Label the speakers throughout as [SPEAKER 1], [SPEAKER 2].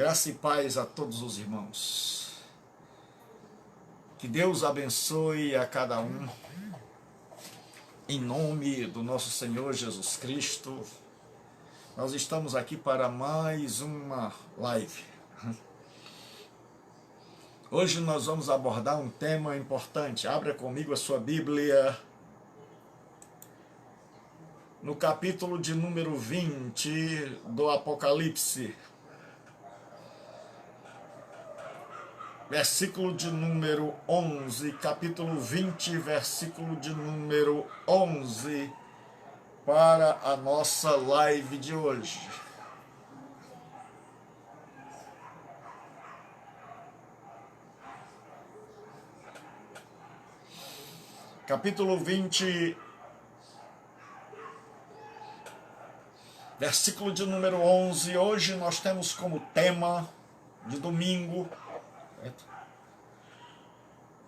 [SPEAKER 1] Graça e paz a todos os irmãos. Que Deus abençoe a cada um. Em nome do nosso Senhor Jesus Cristo, nós estamos aqui para mais uma live. Hoje nós vamos abordar um tema importante. Abra comigo a sua Bíblia no capítulo de número 20 do Apocalipse. Versículo de número 11, capítulo 20, versículo de número 11, para a nossa live de hoje. Capítulo 20, versículo de número 11, hoje nós temos como tema de domingo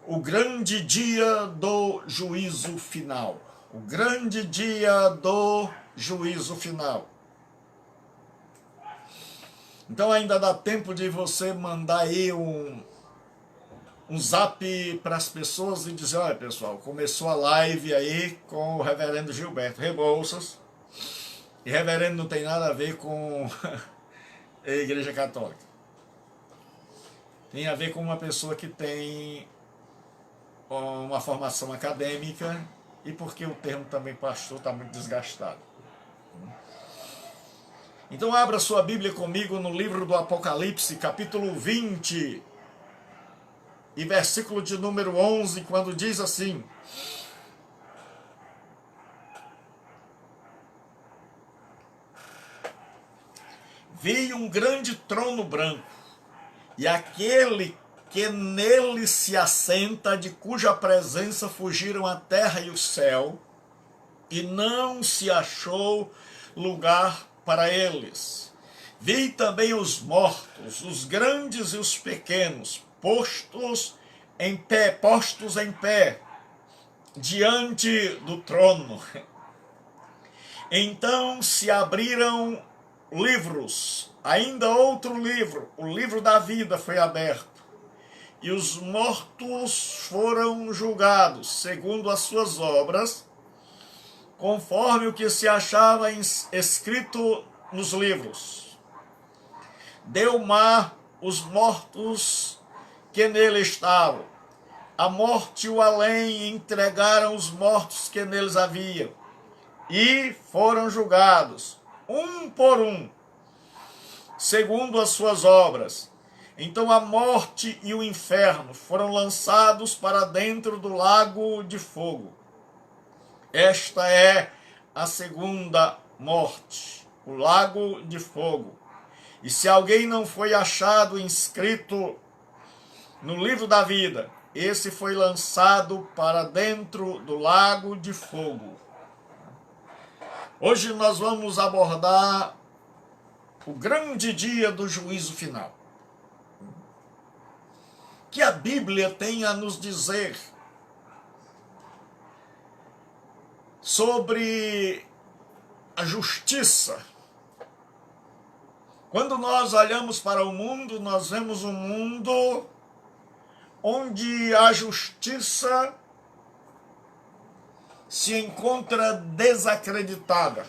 [SPEAKER 1] o grande dia do juízo final. O grande dia do juízo final. Então ainda dá tempo de você mandar aí um zap para as pessoas e dizer: olha pessoal, começou a live aí com o reverendo Gilberto Rebouças. E reverendo não tem nada a ver com a Igreja Católica. Tem a ver com uma pessoa que tem uma formação acadêmica e porque o termo também pastor está muito desgastado. Então abra sua Bíblia comigo no livro do Apocalipse, capítulo 20 e versículo de número 11, quando diz assim: vi um grande trono branco, e aquele que nele se assenta, de cuja presença fugiram a terra e o céu, e não se achou lugar para eles. Vi também os mortos, os grandes e os pequenos, postos em pé, diante do trono. Então se abriram livros, ainda outro livro, o livro da vida foi aberto, e os mortos foram julgados segundo as suas obras, conforme o que se achava escrito nos livros. Deu o mar os mortos que nele estavam. A morte e o além entregaram os mortos que neles haviam, e foram julgados, um por um, segundo as suas obras. Então a morte e o inferno foram lançados para dentro do lago de fogo. Esta é a segunda morte, o lago de fogo. E se alguém não foi achado inscrito no livro da vida, esse foi lançado para dentro do lago de fogo. Hoje nós vamos abordar o grande dia do juízo final. Que a Bíblia tem a nos dizer sobre a justiça. Quando nós olhamos para o mundo, nós vemos um mundo onde a justiça se encontra desacreditada,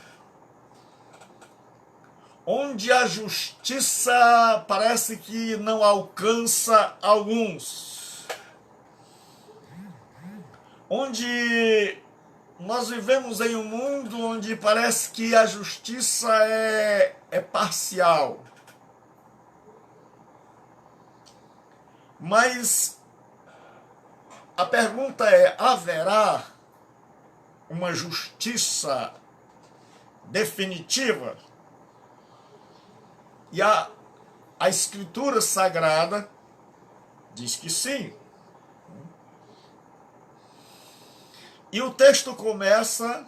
[SPEAKER 1] onde a justiça parece que não alcança alguns, onde nós vivemos em um mundo onde parece que a justiça é parcial. Mas a pergunta é: haverá uma justiça definitiva? E a Escritura Sagrada diz que sim. E o texto começa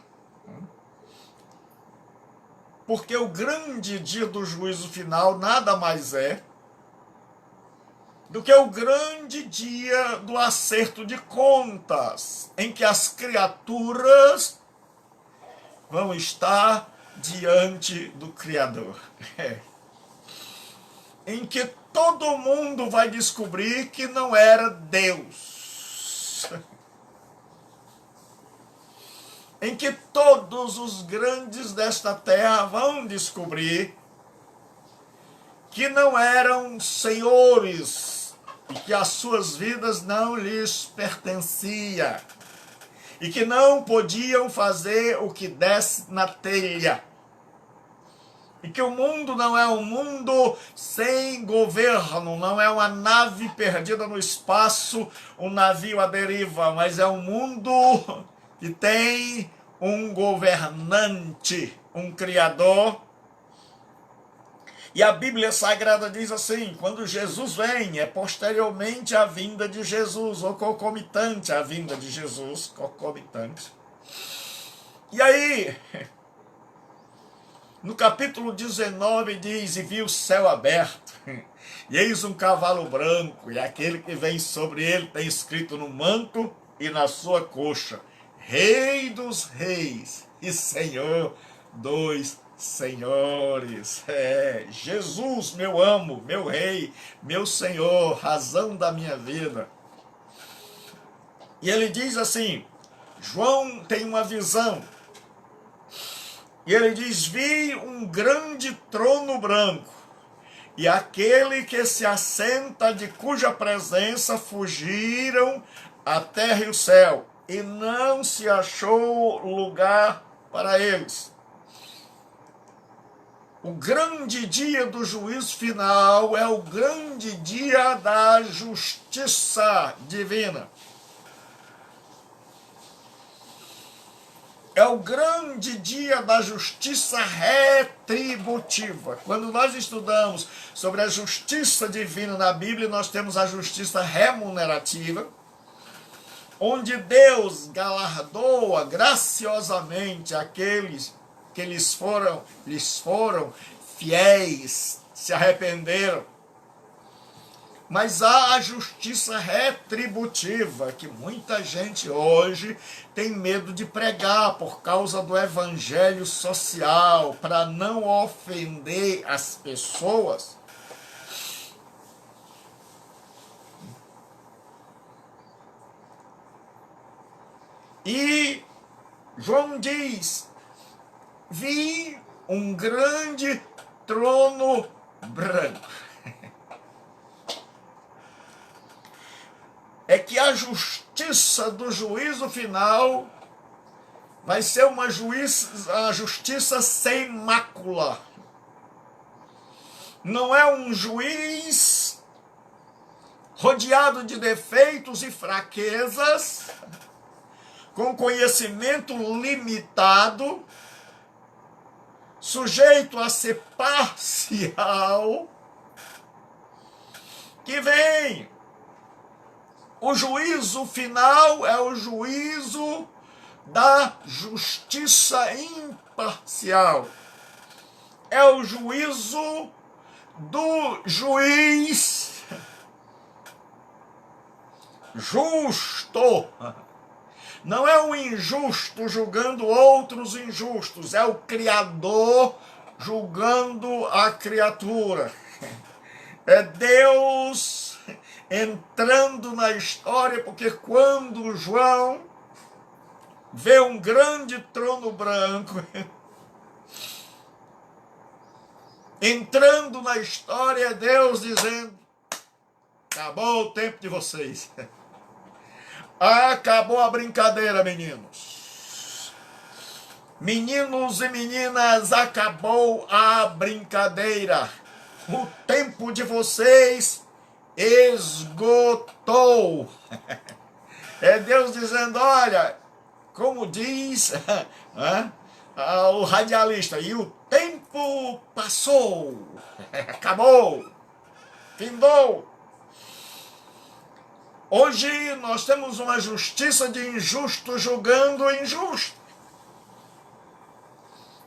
[SPEAKER 1] porque o grande dia do juízo final nada mais é do que o grande dia do acerto de contas, em que as criaturas vão estar diante do Criador. em que todo mundo vai descobrir que não era Deus. Em que todos os grandes desta terra vão descobrir que não eram senhores e que as suas vidas não lhes pertenciam e que não podiam fazer o que desse na telha. E que o mundo não é um mundo sem governo, não é uma nave perdida no espaço, um navio à deriva, mas é um mundo que tem um governante, um criador. E a Bíblia Sagrada diz assim, quando Jesus vem, é posteriormente à vinda de Jesus, ou concomitante à vinda de Jesus, concomitante. E aí, no capítulo 19 diz, e vi o céu aberto, e eis um cavalo branco, e aquele que vem sobre ele tem escrito no manto e na sua coxa, Rei dos reis e Senhor dos senhores. Jesus, meu amo, meu rei, meu Senhor, razão da minha vida. E ele diz assim, João tem uma visão, e ele diz, vi um grande trono branco, e aquele que se assenta, de cuja presença fugiram a terra e o céu, e não se achou lugar para eles. O grande dia do juízo final é o grande dia da justiça divina. É o grande dia da justiça retributiva. Quando nós estudamos sobre a justiça divina na Bíblia, nós temos a justiça remunerativa, onde Deus galardoa graciosamente aqueles que lhes foram fiéis, se arrependeram. Mas há a justiça retributiva, que muita gente hoje tem medo de pregar por causa do evangelho social, para não ofender as pessoas. E João diz, vi um grande trono branco. É que a justiça do juízo final vai ser uma justiça sem mácula. Não é um juiz rodeado de defeitos e fraquezas, com conhecimento limitado, sujeito a ser parcial, que vem. O juízo final é o juízo da justiça imparcial. É o juízo do juiz justo. Não é o injusto julgando outros injustos, é o Criador julgando a criatura. É Deus entrando na história, porque quando João vê um grande trono branco entrando na história, é Deus dizendo, acabou o tempo de vocês. Acabou a brincadeira, meninos. Meninos e meninas, acabou a brincadeira. O tempo de vocês esgotou. É Deus dizendo, olha, como diz o radialista, e o tempo passou, acabou, findou. Hoje nós temos uma justiça de injusto julgando o injusto.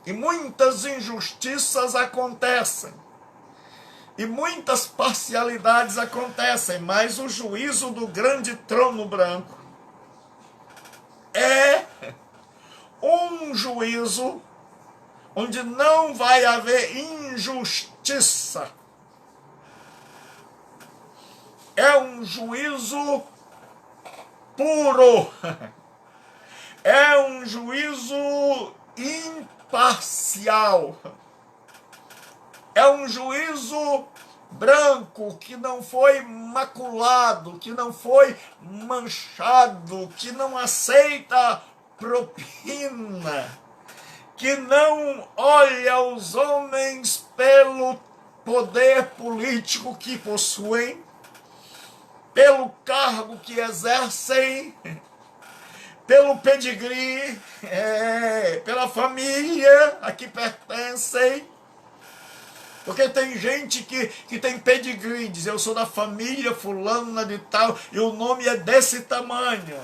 [SPEAKER 1] E muitas injustiças acontecem. E muitas parcialidades acontecem, mas o juízo do grande trono branco é um juízo onde não vai haver injustiça. é um juízo puro, é um juízo imparcial, é um juízo branco, que não foi maculado, que não foi manchado, que não aceita propina, que não olha os homens pelo poder político que possuem, pelo cargo que exercem, pelo pedigree, pela família a que pertencem. Porque tem gente que tem pedigree, diz: eu sou da família fulana de tal, e o nome é desse tamanho.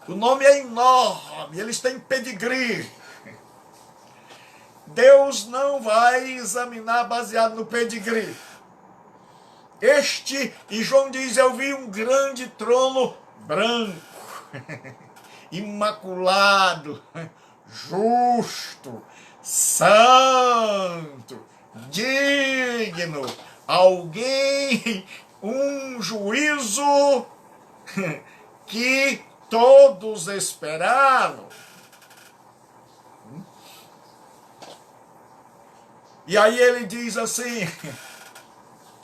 [SPEAKER 1] O nome é enorme, eles têm pedigree. Deus não vai examinar baseado no pedigree. E João diz: eu vi um grande trono branco, imaculado, justo, santo, digno, alguém, um juízo que todos esperavam. E aí ele diz assim,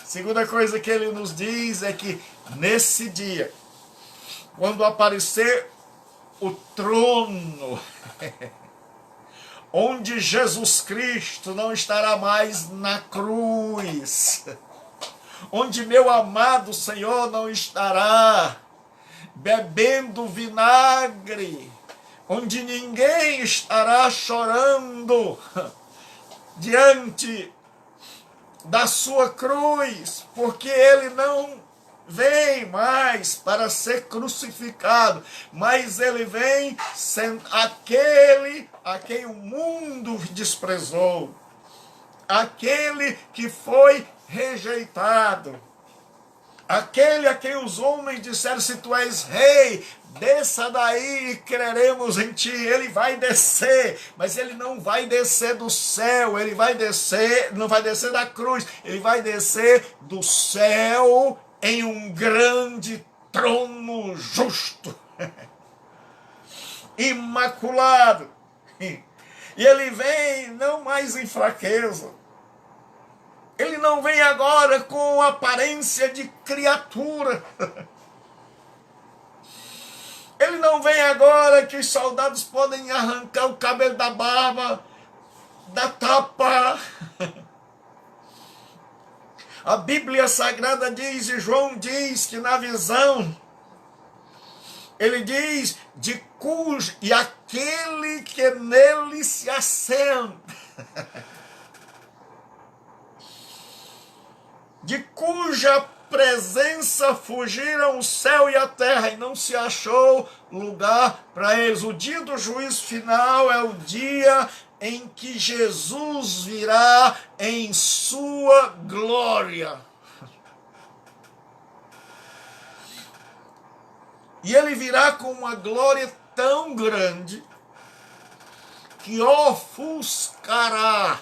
[SPEAKER 1] segunda coisa que ele nos diz é que nesse dia, quando aparecer o trono, onde Jesus Cristo não estará mais na cruz, onde meu amado Senhor não estará bebendo vinagre, onde ninguém estará chorando diante da sua cruz, porque ele não vem mais para ser crucificado, mas ele vem sendo aquele a quem o mundo desprezou, aquele que foi rejeitado, aquele a quem os homens disseram: se tu és rei, desça daí e creremos em ti. Ele vai descer, mas ele não vai descer do céu, ele vai descer, não vai descer da cruz, ele vai descer do céu em um grande trono justo, imaculado. E ele vem não mais em fraqueza, ele não vem agora com aparência de criatura, ele não vem agora que os soldados podem arrancar o cabelo da barba, da tapa. A Bíblia Sagrada diz, e João diz que na visão, ele diz, e aquele que nele se assenta, de cuja presença fugiram o céu e a terra, e não se achou lugar para eles. O dia do juízo final é o dia em que Jesus virá em sua glória. E ele virá com uma glória tão grande que ofuscará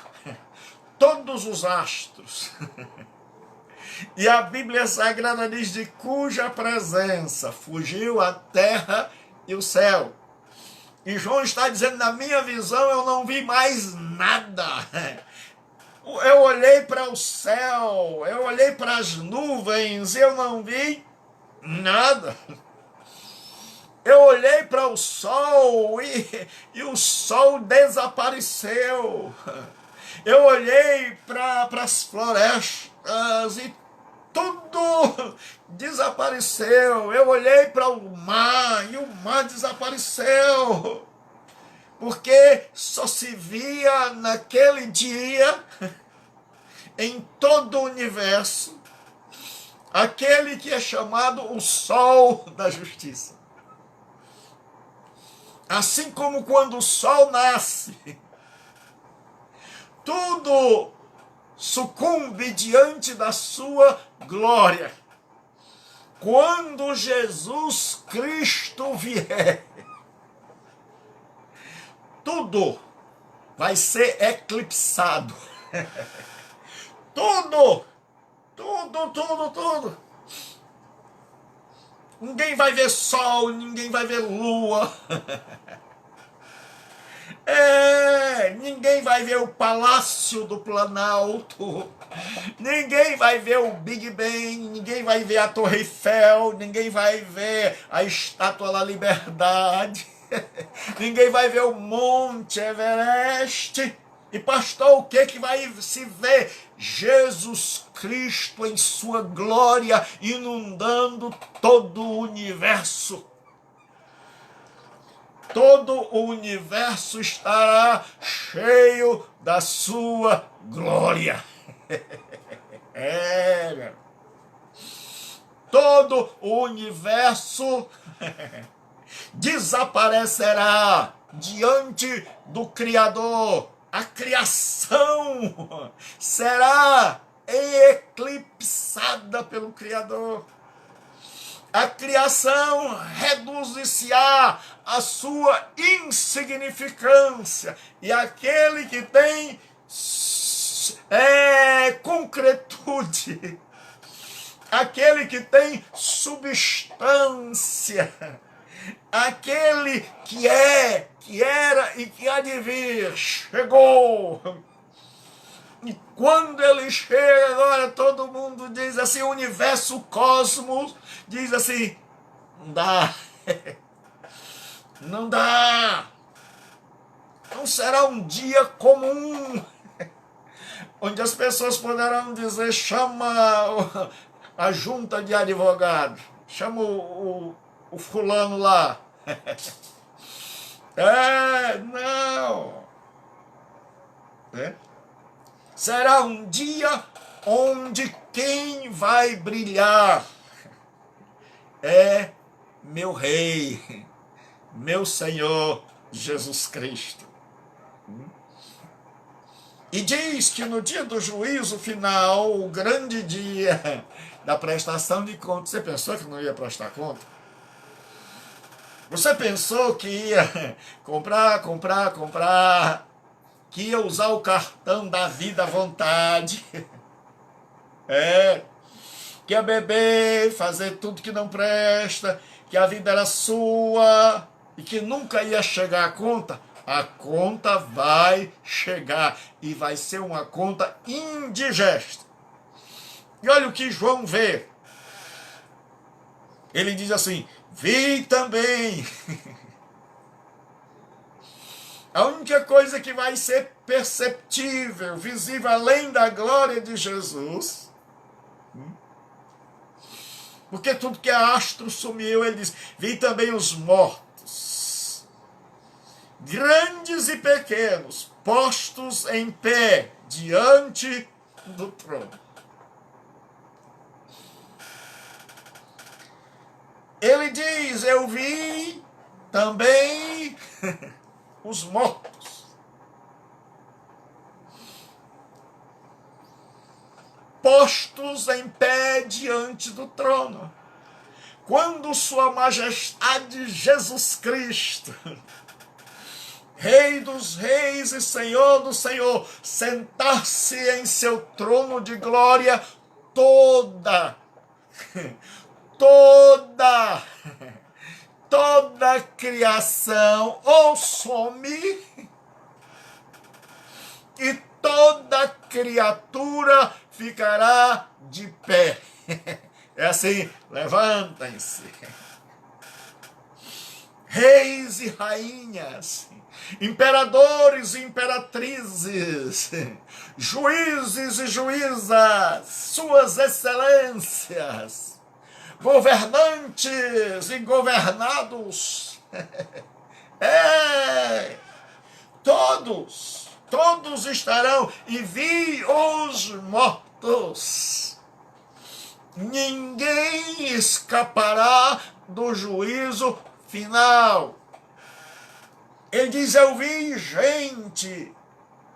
[SPEAKER 1] todos os astros. E a Bíblia Sagrada diz: de cuja presença fugiu a terra e o céu. E João está dizendo: na minha visão eu não vi mais nada. Eu olhei para o céu, eu olhei para as nuvens, eu não vi nada. Eu olhei para o sol e o sol desapareceu. Eu olhei para as florestas e tudo desapareceu. Eu olhei para o mar e o mar desapareceu. Porque só se via naquele dia, em todo o universo, aquele que é chamado o sol da justiça. Assim como quando o sol nasce, tudo sucumbe diante da sua glória. Quando Jesus Cristo vier, tudo vai ser eclipsado. Tudo Tudo, tudo, tudo. Ninguém vai ver sol, ninguém vai ver lua. Ninguém vai ver o Palácio do Planalto. Ninguém vai ver o Big Ben, ninguém vai ver a Torre Eiffel, ninguém vai ver a Estátua da Liberdade, ninguém vai ver o Monte Everest. E pastor, o que vai se ver? Jesus Cristo em sua glória, inundando todo o universo. Todo o universo estará cheio da sua glória. Todo o universo desaparecerá diante do Criador. A criação será eclipsada pelo Criador. A criação reduz-se-á a sua insignificância. E aquele que tem concretude, aquele que tem substância, aquele que é, que era e que há de vir, chegou. E quando ele chega, agora todo mundo diz assim, o universo, o cosmos, diz assim, não dá, não dá, não será um dia comum, onde as pessoas poderão dizer, chama a junta de advogados, chama o fulano lá. Não. Será um dia onde quem vai brilhar é meu Rei, meu Senhor Jesus Cristo. E diz que no dia do juízo final, o grande dia da prestação de contas, você pensou que não ia prestar conta? Você pensou que ia comprar, que ia usar o cartão da vida à vontade, que ia beber, fazer tudo que não presta, que a vida era sua e que nunca ia chegar a conta? A conta vai chegar e vai ser uma conta indigesta. E olha o que João vê. Ele diz assim, vi também. A única coisa que vai ser perceptível, visível, além da glória de Jesus, porque tudo que é astro sumiu, ele diz, vi também os mortos, grandes e pequenos, postos em pé, diante do trono. Ele diz, eu vi também os mortos, postos em pé diante do trono. Quando Sua Majestade Jesus Cristo, Rei dos reis e Senhor do Senhor, sentar-se em seu trono de glória, toda a criação ou some e toda criatura ficará de pé. É assim, levantem-se. Reis e rainhas, imperadores e imperatrizes, juízes e juízas, suas excelências, governantes e governados, todos estarão, e vi os mortos. Ninguém escapará do juízo final. Ele diz, eu vi gente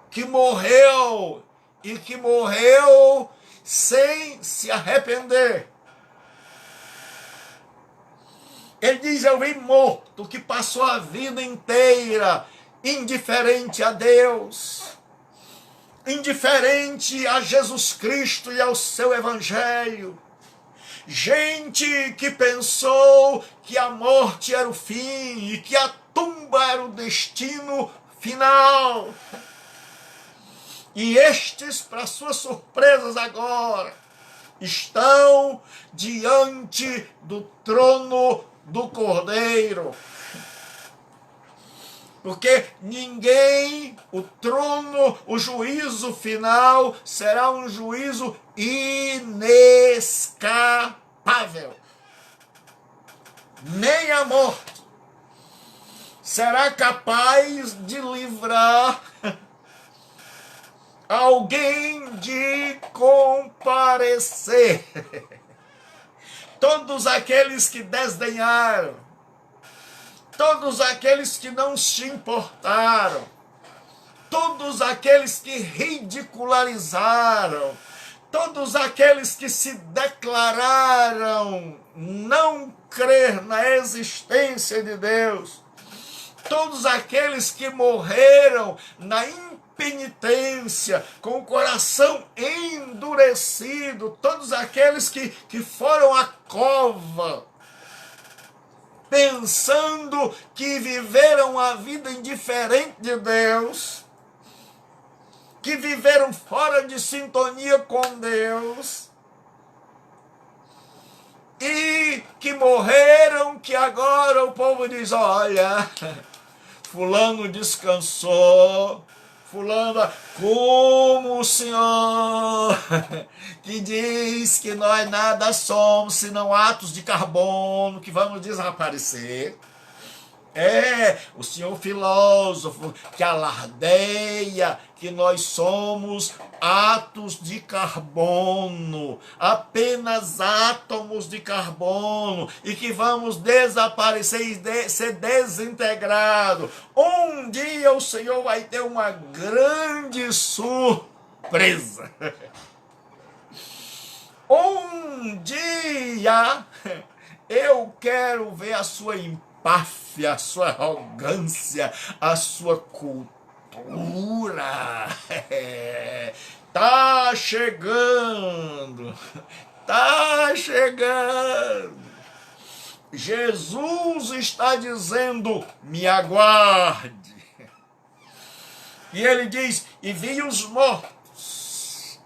[SPEAKER 1] que morreu, e que morreu sem se arrepender. Ele diz, eu vi morto que passou a vida inteira indiferente a Deus. indiferente a Jesus Cristo e ao seu Evangelho. Gente que pensou que a morte era o fim e que a tumba era o destino final. E estes, para suas surpresas agora, estão diante do trono do Cordeiro. Porque ninguém, o trono, o juízo final será um juízo inescapável. Nem a morte será capaz de livrar alguém de comparecer. Todos aqueles que desdenharam, todos aqueles que não se importaram, todos aqueles que ridicularizaram, todos aqueles que se declararam não crer na existência de Deus, todos aqueles que morreram na impenitência, com o coração endurecido, todos aqueles que foram à cova, pensando que viveram a vida indiferente de Deus, que viveram fora de sintonia com Deus, e que morreram, que agora o povo diz, olha, fulano descansou, fulano, como o Senhor, que diz que nós nada somos, senão átomos de carbono, que vamos desaparecer. O senhor filósofo que alardeia que nós somos átomos de carbono, apenas átomos de carbono, e que vamos desaparecer e ser desintegrados. Um dia o Senhor vai ter uma grande surpresa. Um dia eu quero ver a sua empáfia, a sua arrogância, a sua cultura. Tá chegando. Tá chegando. Jesus está dizendo, me aguarde. E ele diz, e vi os mortos.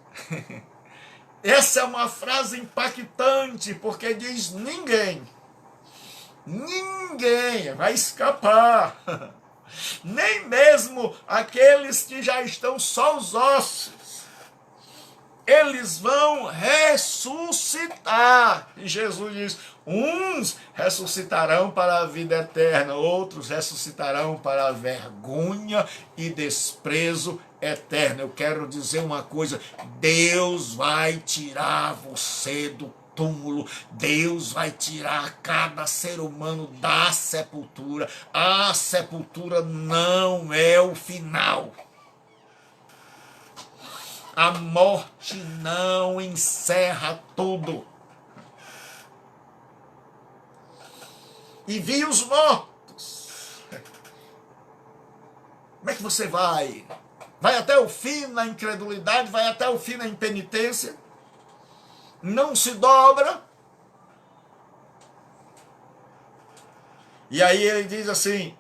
[SPEAKER 1] Essa é uma frase impactante, porque diz, ninguém vai escapar. Nem mesmo aqueles que já estão só os ossos. Eles vão ressuscitar. E Jesus diz, uns ressuscitarão para a vida eterna, outros ressuscitarão para a vergonha e desprezo eterno. Eu quero dizer uma coisa, Deus vai tirar você do túmulo, Deus vai tirar cada ser humano da sepultura. A sepultura não é o final. A morte não encerra tudo. E vi os mortos. Como é que você vai? Vai até o fim na incredulidade, vai até o fim na impenitência? Não se dobra? E aí ele diz assim,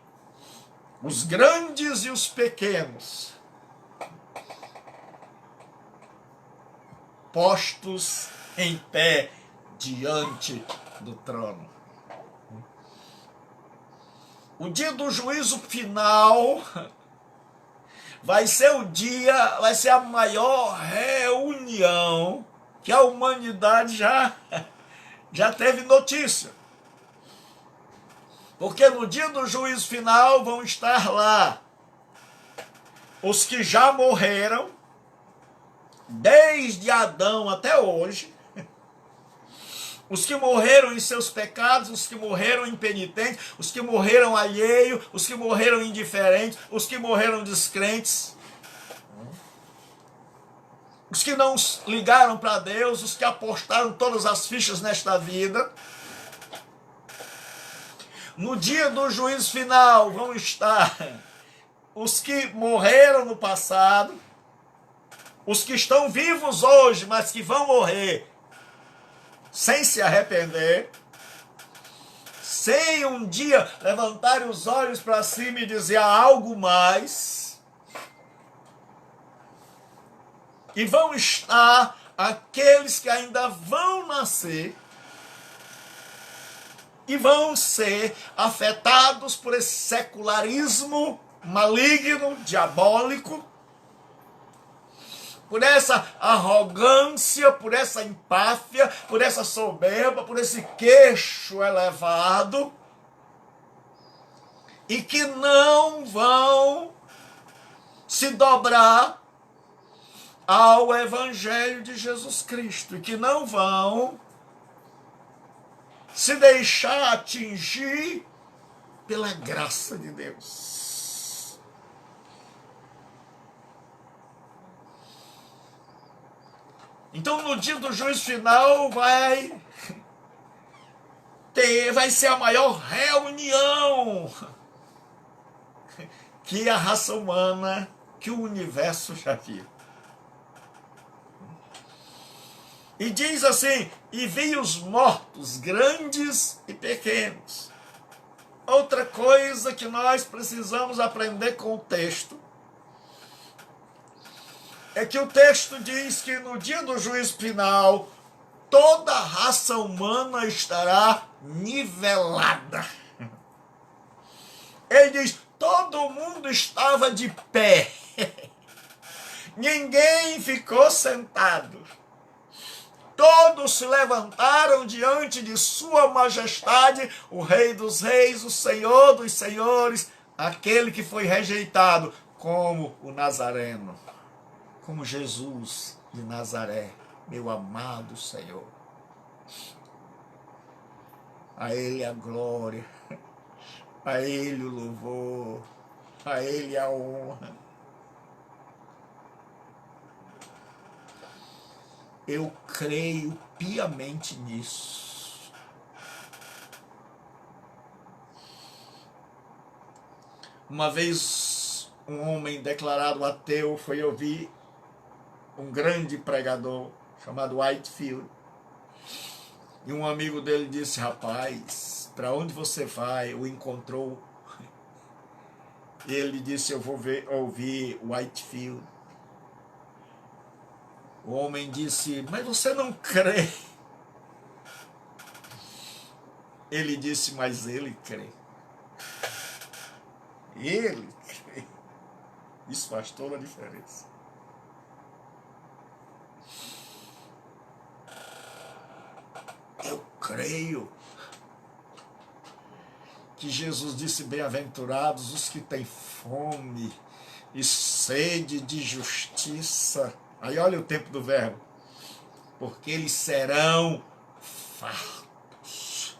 [SPEAKER 1] os grandes e os pequenos, postos em pé diante do trono. O dia do juízo final vai ser o dia, vai ser a maior reunião que a humanidade já teve notícia. Porque no dia do juízo final vão estar lá os que já morreram, desde Adão até hoje, os que morreram em seus pecados, os que morreram impenitentes, os que morreram alheio, os que morreram indiferentes, os que morreram descrentes, os que não ligaram para Deus, os que apostaram todas as fichas nesta vida. No dia do juízo final vão estar os que morreram no passado, os que estão vivos hoje, mas que vão morrer sem se arrepender, sem um dia levantarem os olhos para cima e dizer há algo mais, e vão estar aqueles que ainda vão nascer e vão ser afetados por esse secularismo maligno, diabólico, por essa arrogância, por essa empáfia, por essa soberba, por esse queixo elevado, e que não vão se dobrar ao Evangelho de Jesus Cristo, e que não vão se deixar atingir pela graça de Deus. Então, no dia do juízo final, vai ser a maior reunião que a raça humana, que o universo já viu. E diz assim, e vi os mortos, grandes e pequenos. Outra coisa que nós precisamos aprender com o texto, é que o texto diz que no dia do juízo final, toda a raça humana estará nivelada. Ele diz, todo mundo estava de pé. Ninguém ficou sentado. Todos se levantaram diante de sua majestade, o Rei dos Reis, o Senhor dos Senhores, aquele que foi rejeitado como o Nazareno. Como Jesus de Nazaré, meu amado Senhor. A Ele a glória, a Ele o louvor, a Ele a honra. Eu creio piamente nisso. Uma vez, um homem declarado ateu foi ouvir um grande pregador chamado Whitefield, e um amigo dele disse, rapaz, para onde você vai? O encontrou. E ele disse, eu vou ouvir Whitefield. O homem disse, mas você não crê? Ele disse, mas ele crê. Ele crê. Isso faz toda a diferença. Eu creio que Jesus disse, bem-aventurados os que têm fome e sede de justiça. Aí olha o tempo do verbo. Porque eles serão fartos.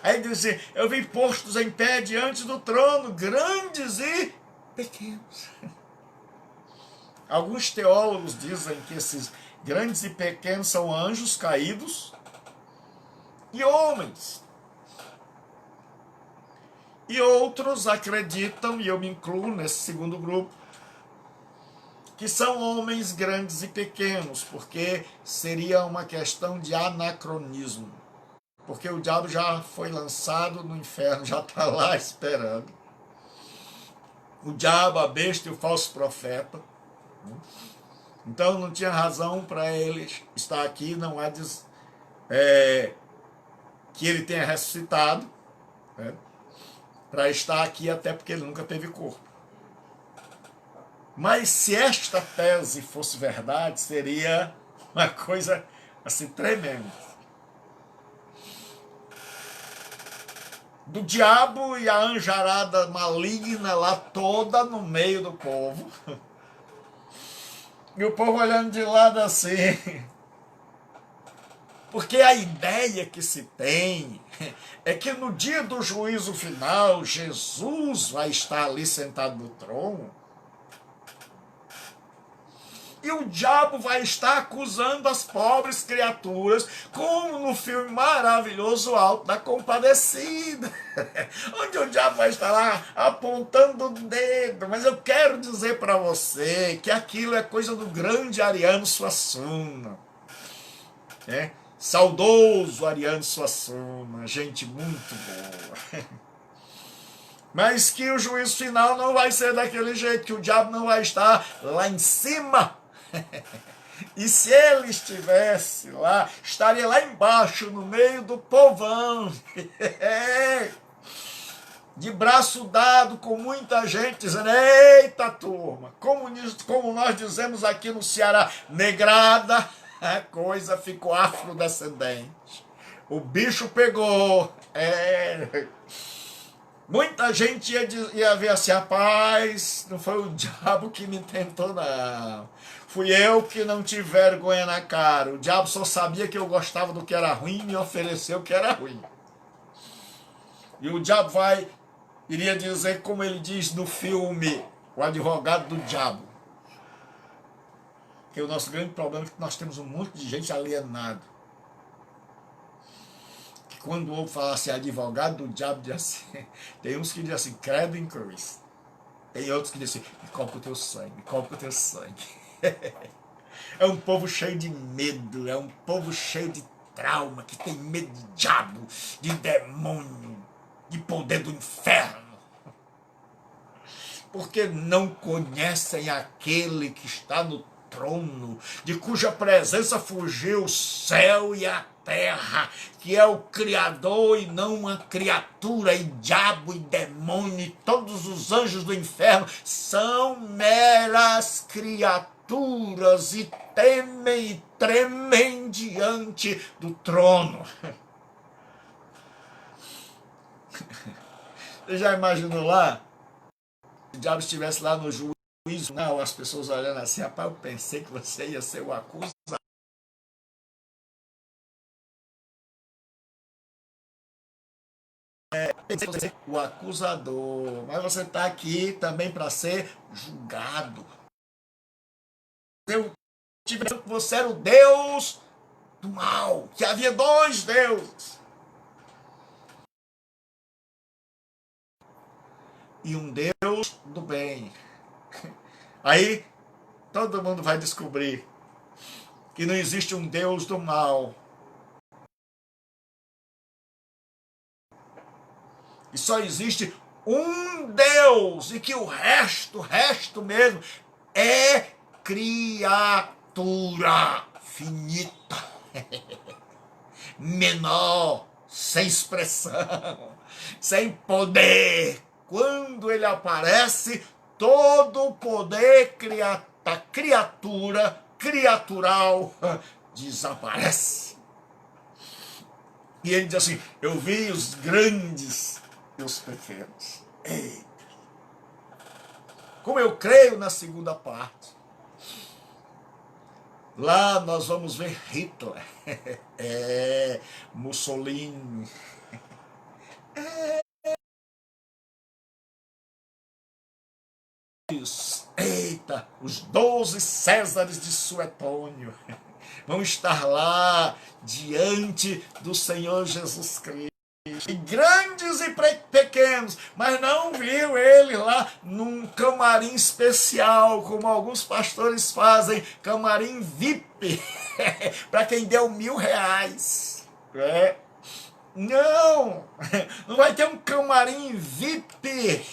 [SPEAKER 1] Aí diz assim, eu vi postos em pé diante do trono, grandes e pequenos. Alguns teólogos dizem que esses grandes e pequenos são anjos caídos e homens. E outros acreditam, e eu me incluo nesse segundo grupo, que são homens grandes e pequenos, porque seria uma questão de anacronismo. Porque o diabo já foi lançado no inferno, já está lá esperando. O diabo, a besta e o falso profeta. Então não tinha razão para ele estar aqui, não há que ele tenha ressuscitado, né, para estar aqui, até porque ele nunca teve corpo. Mas se esta tese fosse verdade, seria uma coisa assim tremenda. Do diabo e a anjarada maligna lá toda no meio do povo. E o povo olhando de lado assim. Porque a ideia que se tem é que no dia do juízo final, Jesus vai estar ali sentado no trono. E o diabo vai estar acusando as pobres criaturas, como no filme maravilhoso Alto da Compadecida, onde o diabo vai estar lá apontando o dedo. Mas eu quero dizer para você que aquilo é coisa do grande Ariano Suassuna, né? Saudoso Ariano Suassuna, gente muito boa. Mas que o juízo final não vai ser daquele jeito, que o diabo não vai estar lá em cima. E se ele estivesse lá, estaria lá embaixo, no meio do povão, de braço dado com muita gente, dizendo: eita turma, como nós dizemos aqui no Ceará, negrada, a coisa ficou afrodescendente. O bicho pegou. Muita gente ia ver assim: rapaz, não foi o diabo que me tentou, não. Fui eu que não tive vergonha na cara. O diabo só sabia que eu gostava do que era ruim e me ofereceu o que era ruim. E o diabo iria dizer, como ele diz no filme, O Advogado do Diabo, que o nosso grande problema é que nós temos um monte de gente alienado. Que quando ouve falar assim, advogado do diabo, diz assim, tem uns que dizem assim, credo em Cristo. Tem outros que dizem assim, me cobre com o teu sangue, me cobre com o teu sangue. É um povo cheio de medo, é um povo cheio de trauma, que tem medo de diabo, de demônio, de poder do inferno. Porque não conhecem aquele que está no trono, de cuja presença fugiu o céu e a terra, que é o Criador e não uma criatura, e diabo e demônio e todos os anjos do inferno são meras criaturas e temem e tremem diante do trono. Você já imaginou lá? Se o diabo estivesse lá no juízo, não, as pessoas olhando assim, rapaz, eu pensei que você ia ser o acusado. O acusador, mas você está aqui também para ser julgado. Eu tive que você era o Deus do mal, que havia dois deuses. E um Deus do bem. Aí todo mundo vai descobrir que não existe um Deus do mal. E só existe um Deus, e que o resto mesmo, é criatura finita, menor, sem expressão, sem poder. Quando ele aparece, todo o poder criatural desaparece. E ele diz assim: eu vi os grandes e os pequenos. Eita. Como eu creio na segunda parte, lá nós vamos ver Hitler, Mussolini, eita, os 12 Césares de Suetônio vão estar lá diante do Senhor Jesus Cristo. E grandes e pequenos, mas não viu ele lá num camarim especial, como alguns pastores fazem, camarim VIP, para quem deu R$1.000. Não vai ter um camarim VIP.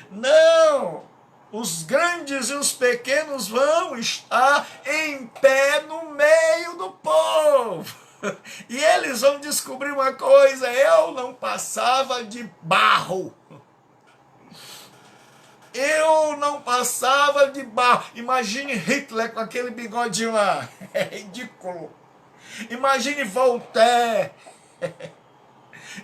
[SPEAKER 1] Não, os grandes e os pequenos vão estar em pé no meio do povo. E eles vão descobrir uma coisa: eu não passava de barro. Eu não passava de barro. Imagine Hitler com aquele bigodinho lá. É ridículo. Imagine Voltaire.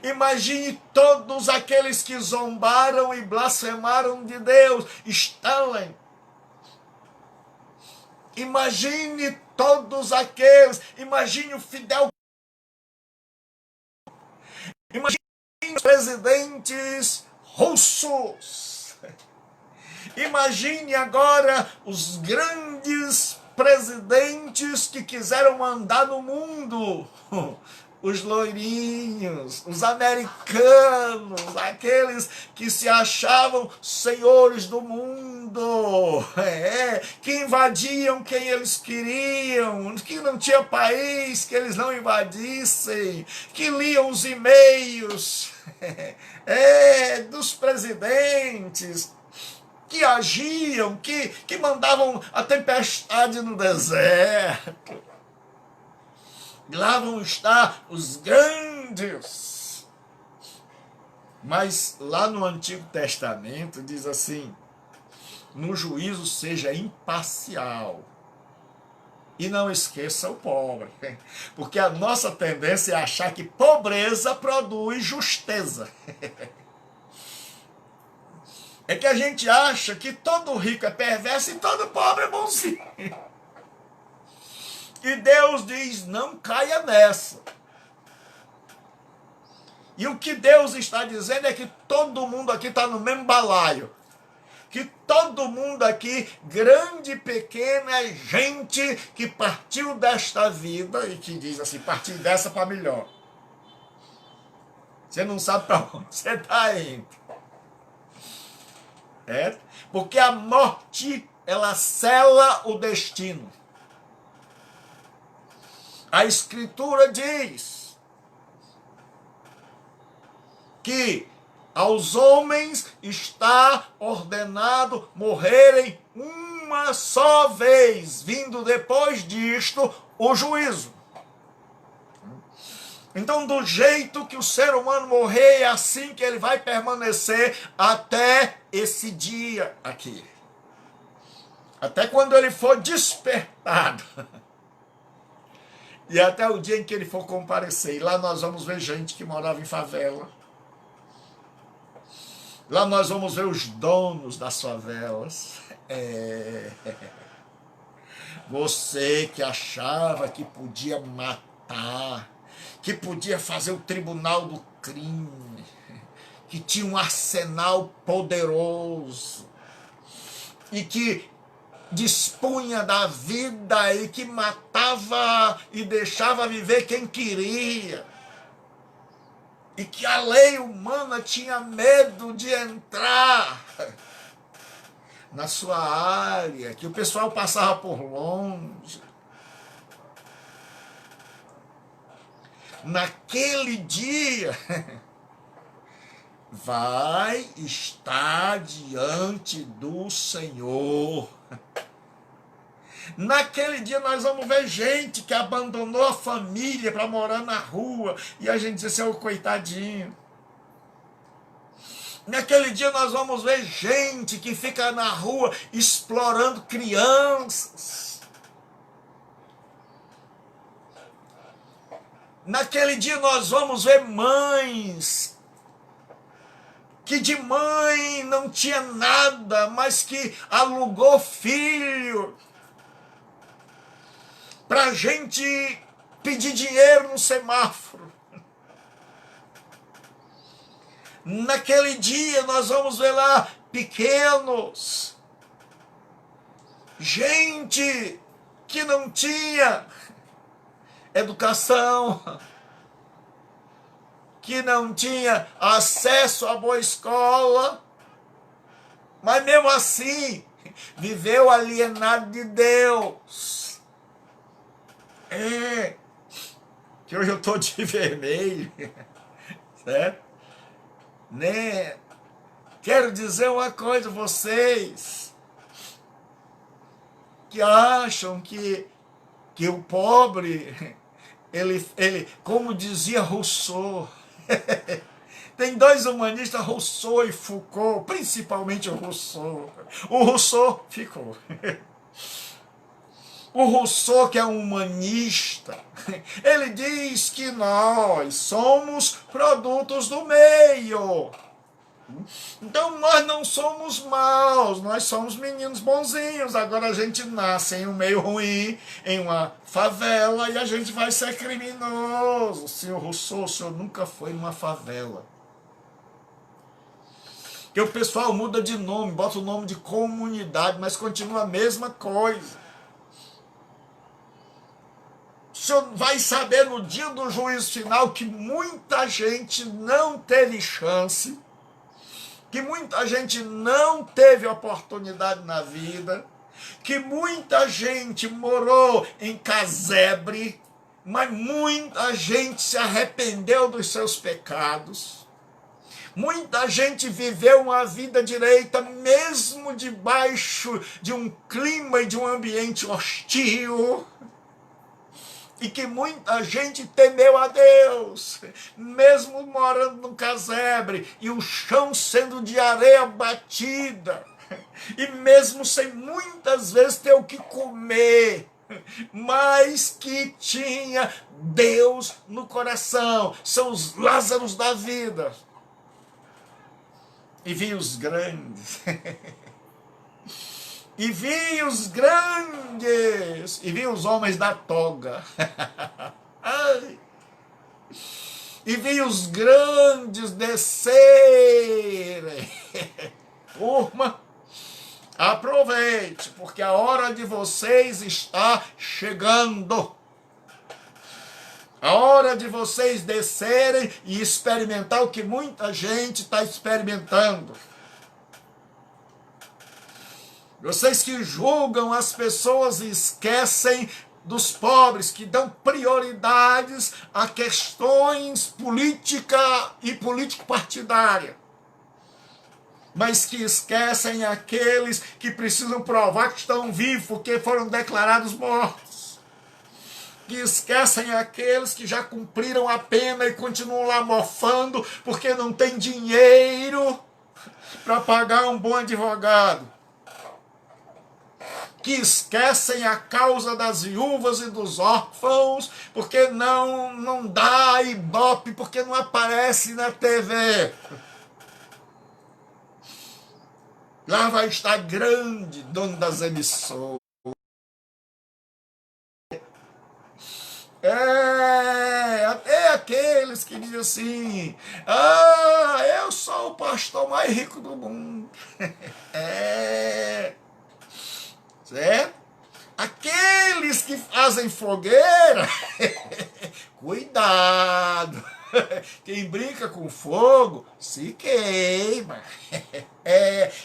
[SPEAKER 1] Imagine todos aqueles que zombaram e blasfemaram de Deus. Stalin. Imagine todos aqueles. Imagine o Fidel. Imagine os presidentes russos. Imagine agora os grandes presidentes que quiseram mandar no mundo. Os loirinhos, os americanos, aqueles que se achavam senhores do mundo, que invadiam quem eles queriam, que não tinha país que eles não invadissem, que liam os e-mails dos presidentes, que agiam, que mandavam a tempestade no deserto. Lá vão estar os grandes. Mas lá no Antigo Testamento diz assim: no juízo seja imparcial. E não esqueça o pobre. Porque a nossa tendência é achar que pobreza produz justeza. É que a gente acha que todo rico é perverso e todo pobre é bonzinho. E Deus diz, não caia nessa. E o que Deus está dizendo é que todo mundo aqui está no mesmo balaio. Que todo mundo aqui, grande e pequena, é gente que partiu desta vida e que diz assim, partir dessa para melhor. Você não sabe para onde você está indo. Porque a morte, ela sela o destino. A Escritura diz que aos homens está ordenado morrerem uma só vez, vindo depois disto o juízo. Então, do jeito que o ser humano morrer, é assim que ele vai permanecer até esse dia aqui. Até quando ele for despertado. E até o dia em que ele for comparecer. E lá nós vamos ver gente que morava em favela. Lá nós vamos ver os donos das favelas. Você que achava que podia matar, que podia fazer o tribunal do crime, que tinha um arsenal poderoso e que dispunha da vida e que matava e deixava viver quem queria. E que a lei humana tinha medo de entrar na sua área, que o pessoal passava por longe. Naquele dia, vai estar diante do Senhor. Naquele dia nós vamos ver gente que abandonou a família para morar na rua e a gente diz assim, ô coitadinho. Naquele dia nós vamos ver gente que fica na rua explorando crianças. Naquele dia nós vamos ver mães que de mãe não tinha nada, mas que alugou filho para gente pedir dinheiro no semáforo. Naquele dia nós vamos ver lá pequenos, gente que não tinha educação, que não tinha acesso à boa escola, mas mesmo assim viveu alienado de Deus. Que hoje eu estou de vermelho, certo? Né? Quero dizer uma coisa, vocês que acham que o pobre, ele, como dizia Rousseau, tem dois humanistas, Rousseau e Foucault, principalmente o Rousseau. O Rousseau ficou. O Rousseau, que é um humanista, ele diz que nós somos produtos do meio. Então nós não somos maus, nós somos meninos bonzinhos. Agora a gente nasce em um meio ruim, em uma favela, e a gente vai ser criminoso. Senhor Rousseau, o senhor nunca foi numa favela. Que o pessoal muda de nome, bota o nome de comunidade, mas continua a mesma coisa. O senhor vai saber no dia do juízo final que muita gente não teve chance, que muita gente não teve oportunidade na vida, que muita gente morou em casebre, mas muita gente se arrependeu dos seus pecados. Muita gente viveu uma vida direita, mesmo debaixo de um clima e de um ambiente hostil. E que muita gente temeu a Deus, mesmo morando no casebre, e o chão sendo de areia batida, e mesmo sem muitas vezes ter o que comer, mas que tinha Deus no coração. São os Lázaros da vida. E vi os grandes, e vi os grandes, e vi os homens da toga, ai, e vi os grandes descerem. Turma, aproveite, porque a hora de vocês está chegando. A hora de vocês descerem e experimentar o que muita gente está experimentando. Vocês que julgam as pessoas e esquecem dos pobres, que dão prioridades a questões política e político-partidária, mas que esquecem aqueles que precisam provar que estão vivos, porque foram declarados mortos. Que esquecem aqueles que já cumpriram a pena e continuam lá mofando porque não tem dinheiro para pagar um bom advogado. Que esquecem a causa das viúvas e dos órfãos porque não dá ibope, porque não aparece na TV. Lá vai estar grande, dono das emissoras. Até aqueles que dizem assim: ah, eu sou o pastor mais rico do mundo. Certo? Aqueles que fazem fogueira, cuidado. Quem brinca com fogo se queima.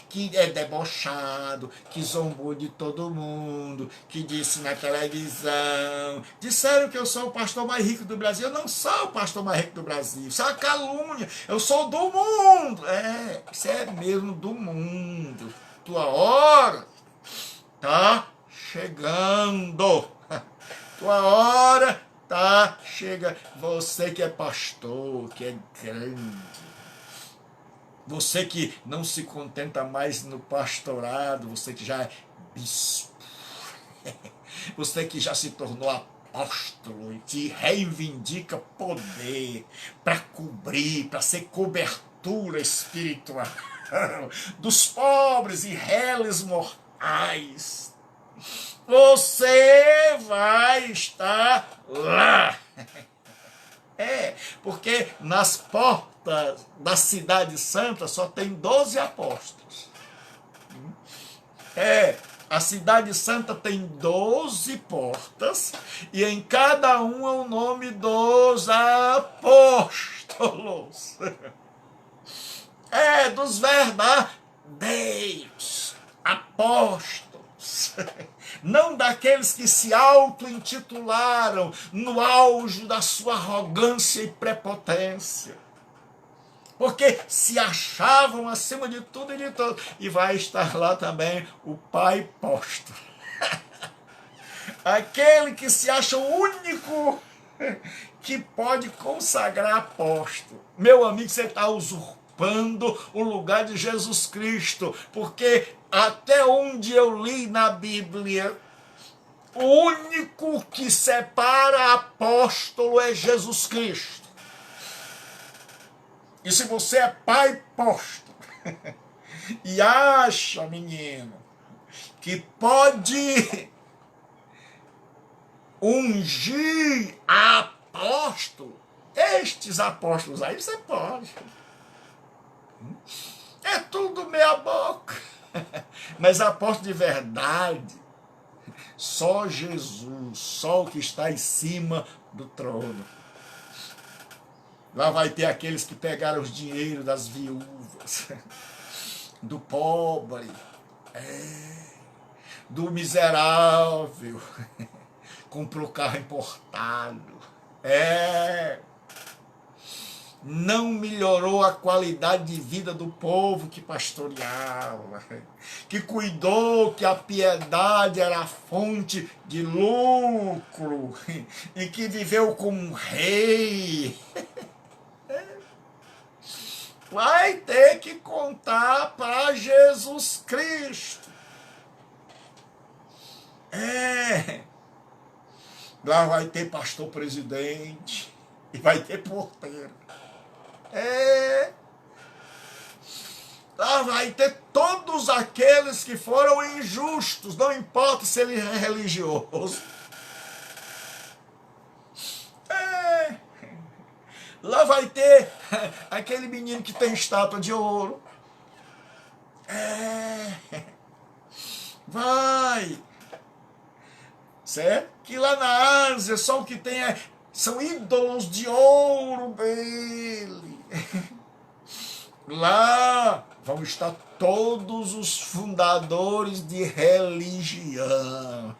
[SPEAKER 1] Que é debochado, que zombou de todo mundo, que disse na televisão: disseram que eu sou o pastor mais rico do Brasil. Eu não sou o pastor mais rico do Brasil, isso é uma calúnia. Eu sou do mundo. Isso é mesmo do mundo. Tua hora tá chegando. Tua hora tá chegando. Você que é pastor, que é grande, você que não se contenta mais no pastorado, você que já é bispo, você que já se tornou apóstolo e que reivindica poder para cobrir, para ser cobertura espiritual dos pobres e réis mortais. Você vai estar lá. Porque nas portas da cidade santa só tem 12 apóstolos. A cidade santa tem 12 portas e em cada uma o nome dos apóstolos. Dos verdadeiros apóstolos. Não daqueles que se auto-intitularam no auge da sua arrogância e prepotência. Porque se achavam acima de tudo e de todos. E vai estar lá também o pai apóstolo. Aquele que se acha o único que pode consagrar apóstolo. Meu amigo, você está usurpando o lugar de Jesus Cristo, porque até onde eu li na Bíblia, o único que separa apóstolo é Jesus Cristo. E se você é pai apóstolo e acha, menino, que pode ungir apóstolo, estes apóstolos aí você pode. é tudo meia boca. Mas apóstolo de verdade, só Jesus, só o que está em cima do trono. Lá vai ter aqueles que pegaram os dinheiros das viúvas, do pobre, do miserável, comprou carro importado. Não melhorou a qualidade de vida do povo que pastoreava, que cuidou que a piedade era a fonte de lucro e que viveu como um rei. Vai ter que contar para Jesus Cristo. Lá vai ter pastor presidente e vai ter porteiro. Lá vai ter todos aqueles que foram injustos, não importa se ele é religioso. Lá vai ter aquele menino que tem estátua de ouro. Vai. Certo? Que lá na Ásia só o que tem são ídolos de ouro dele. Lá vão estar todos os fundadores de religião,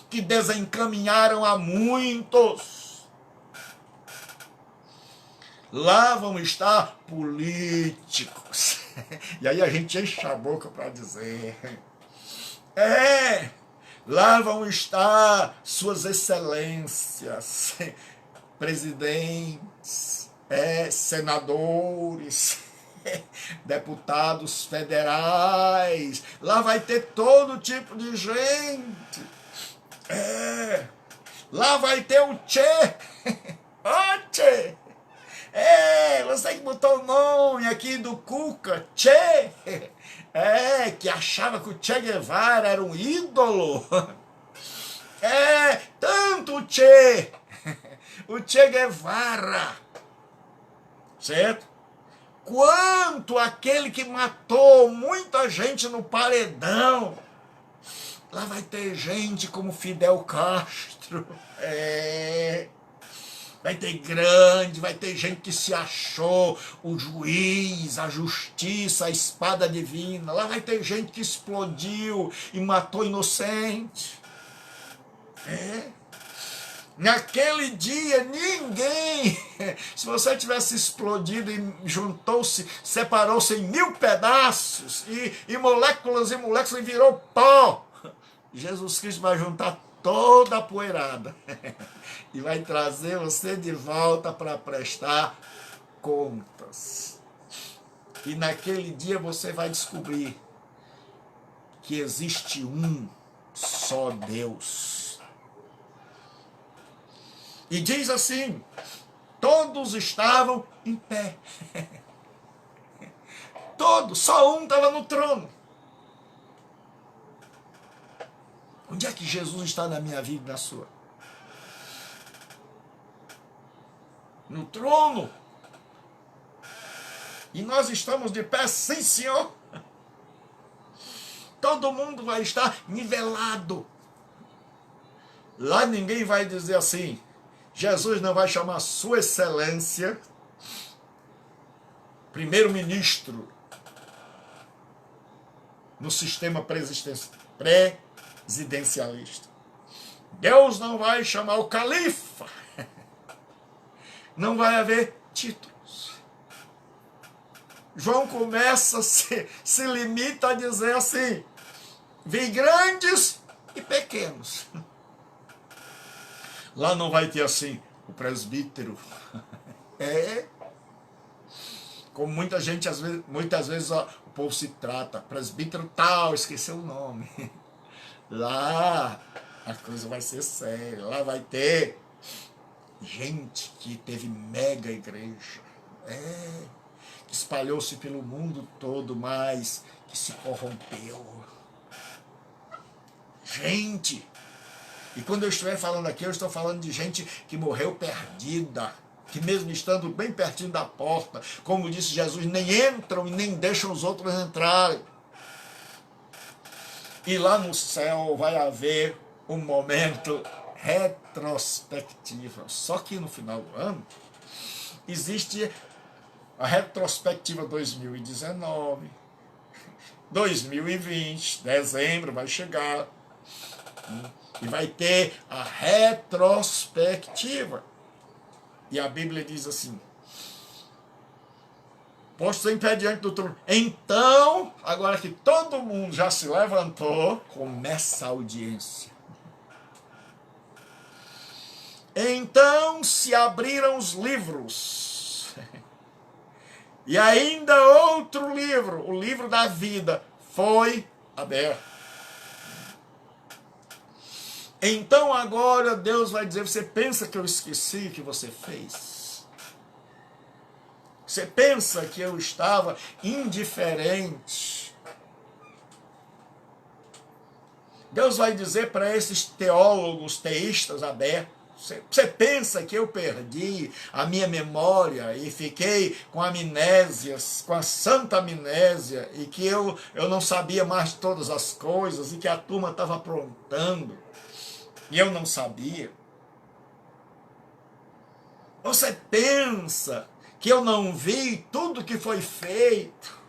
[SPEAKER 1] que desencaminharam a muitos. Lá vão estar políticos. E aí a gente enche a boca para dizer. Lá vão estar suas excelências, presidentes, senadores, deputados federais. Lá vai ter todo tipo de gente. Lá vai ter o Che. Ó, Che. Você que botou o nome aqui do Cuca, Che. Que achava que o Che Guevara era um ídolo. Tanto o Che Guevara, certo? Quanto aquele que matou muita gente no paredão. Lá vai ter gente como Fidel Castro. Vai ter gente que se achou o juiz, a justiça, a espada divina. Lá vai ter gente que explodiu e matou inocente. Naquele dia, ninguém, se você tivesse explodido e juntou-se, separou-se em 1000 pedaços, e moléculas e moléculas, e virou pó, Jesus Cristo vai juntar toda a poeirada e vai trazer você de volta para prestar contas. E naquele dia você vai descobrir que existe um só Deus. E diz assim, todos estavam em pé. Todos, só um estava no trono. Onde é que Jesus está na minha vida e na sua? No trono. E nós estamos de pé, sim, Senhor. Todo mundo vai estar nivelado. Lá ninguém vai dizer assim, Jesus não vai chamar Sua Excelência, primeiro-ministro, no sistema presidencialista. Deus não vai chamar o califa. Não vai haver títulos. João começa, se limita a dizer assim, vi grandes e pequenos. Lá não vai ter assim, o presbítero. Como muitas vezes o povo se trata, presbítero tal, esqueceu o nome. Lá a coisa vai ser séria. Lá vai ter gente que teve mega igreja. Que espalhou-se pelo mundo todo, mas que se corrompeu. Gente. E quando eu estiver falando aqui, eu estou falando de gente que morreu perdida. que mesmo estando bem pertinho da porta, como disse Jesus, nem entram e nem deixam os outros entrarem. E lá no céu vai haver um momento retrospectiva. Só que no final do ano existe a retrospectiva 2019, 2020, dezembro vai chegar, e vai ter a retrospectiva. E a Bíblia diz assim: postos em pé diante do trono. Então, agora que todo mundo já se levantou, começa a audiência. Então se abriram os livros. E ainda outro livro, o livro da vida, foi aberto. Então agora Deus vai dizer: você pensa que eu esqueci o que você fez? Você pensa que eu estava indiferente? Deus vai dizer para esses teólogos, teístas abertos: você pensa que eu perdi a minha memória e fiquei com amnésias, com a santa amnésia, e que eu não sabia mais todas as coisas, e que a turma estava aprontando e eu não sabia? Você pensa que eu não vi tudo que foi feito?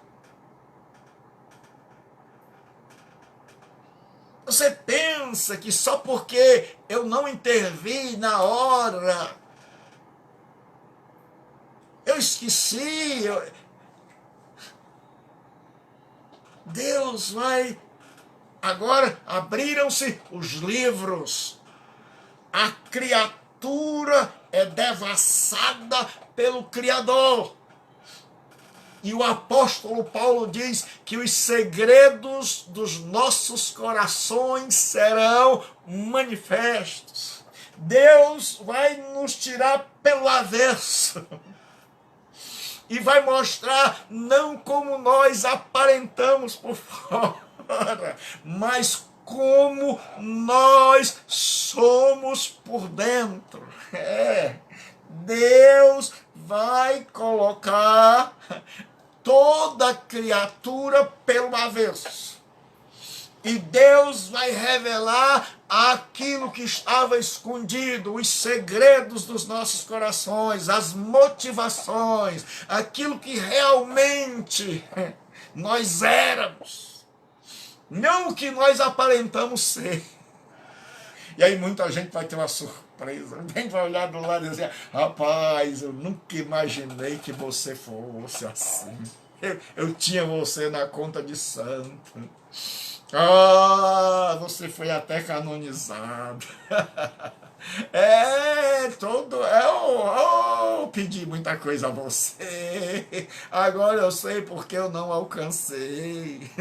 [SPEAKER 1] Você pensa que só porque eu não intervi na hora, eu esqueci? Deus vai... Agora abriram-se os livros. A criatura é devassada pelo Criador. E o apóstolo Paulo diz que os segredos dos nossos corações serão manifestos. Deus vai nos tirar pelo avesso e vai mostrar não como nós aparentamos por fora, mas como nós somos por dentro. Deus vai colocar toda criatura pelo avesso. E Deus vai revelar aquilo que estava escondido, os segredos dos nossos corações, as motivações, aquilo que realmente nós éramos, não o que nós aparentamos ser. E aí muita gente vai ter uma surpresa, alguém vai olhar do lado e dizer: rapaz, eu nunca imaginei que você fosse assim. Eu tinha você na conta de santo. Você foi até canonizado. Eu pedi muita coisa a você. Agora eu sei porque eu não alcancei.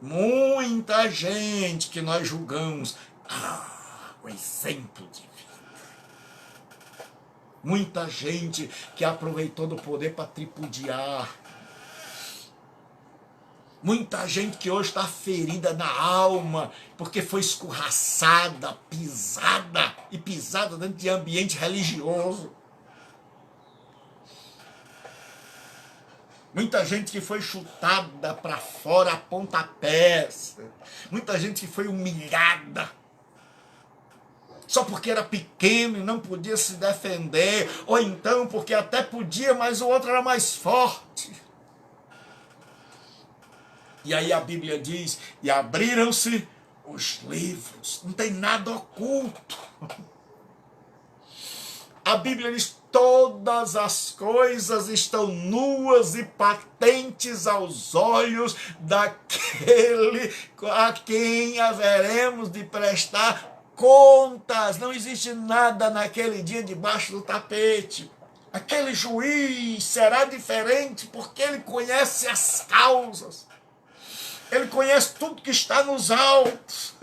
[SPEAKER 1] Muita gente que nós julgamos o exemplo de vida. Muita gente que aproveitou do poder para tripudiar. Muita gente que hoje está ferida na alma, porque foi escorraçada, pisada, e pisada dentro de ambiente religioso. Muita gente que foi chutada para fora a pontapés. Muita gente que foi humilhada, só porque era pequeno e não podia se defender, ou então porque até podia, mas o outro era mais forte. E aí a Bíblia diz: e abriram-se os livros. Não tem nada oculto. A Bíblia diz: todas as coisas estão nuas e patentes aos olhos daquele a quem haveremos de prestar contas. Não existe nada naquele dia debaixo do tapete. Aquele juiz será diferente porque ele conhece as causas. Ele conhece tudo que está nos autos.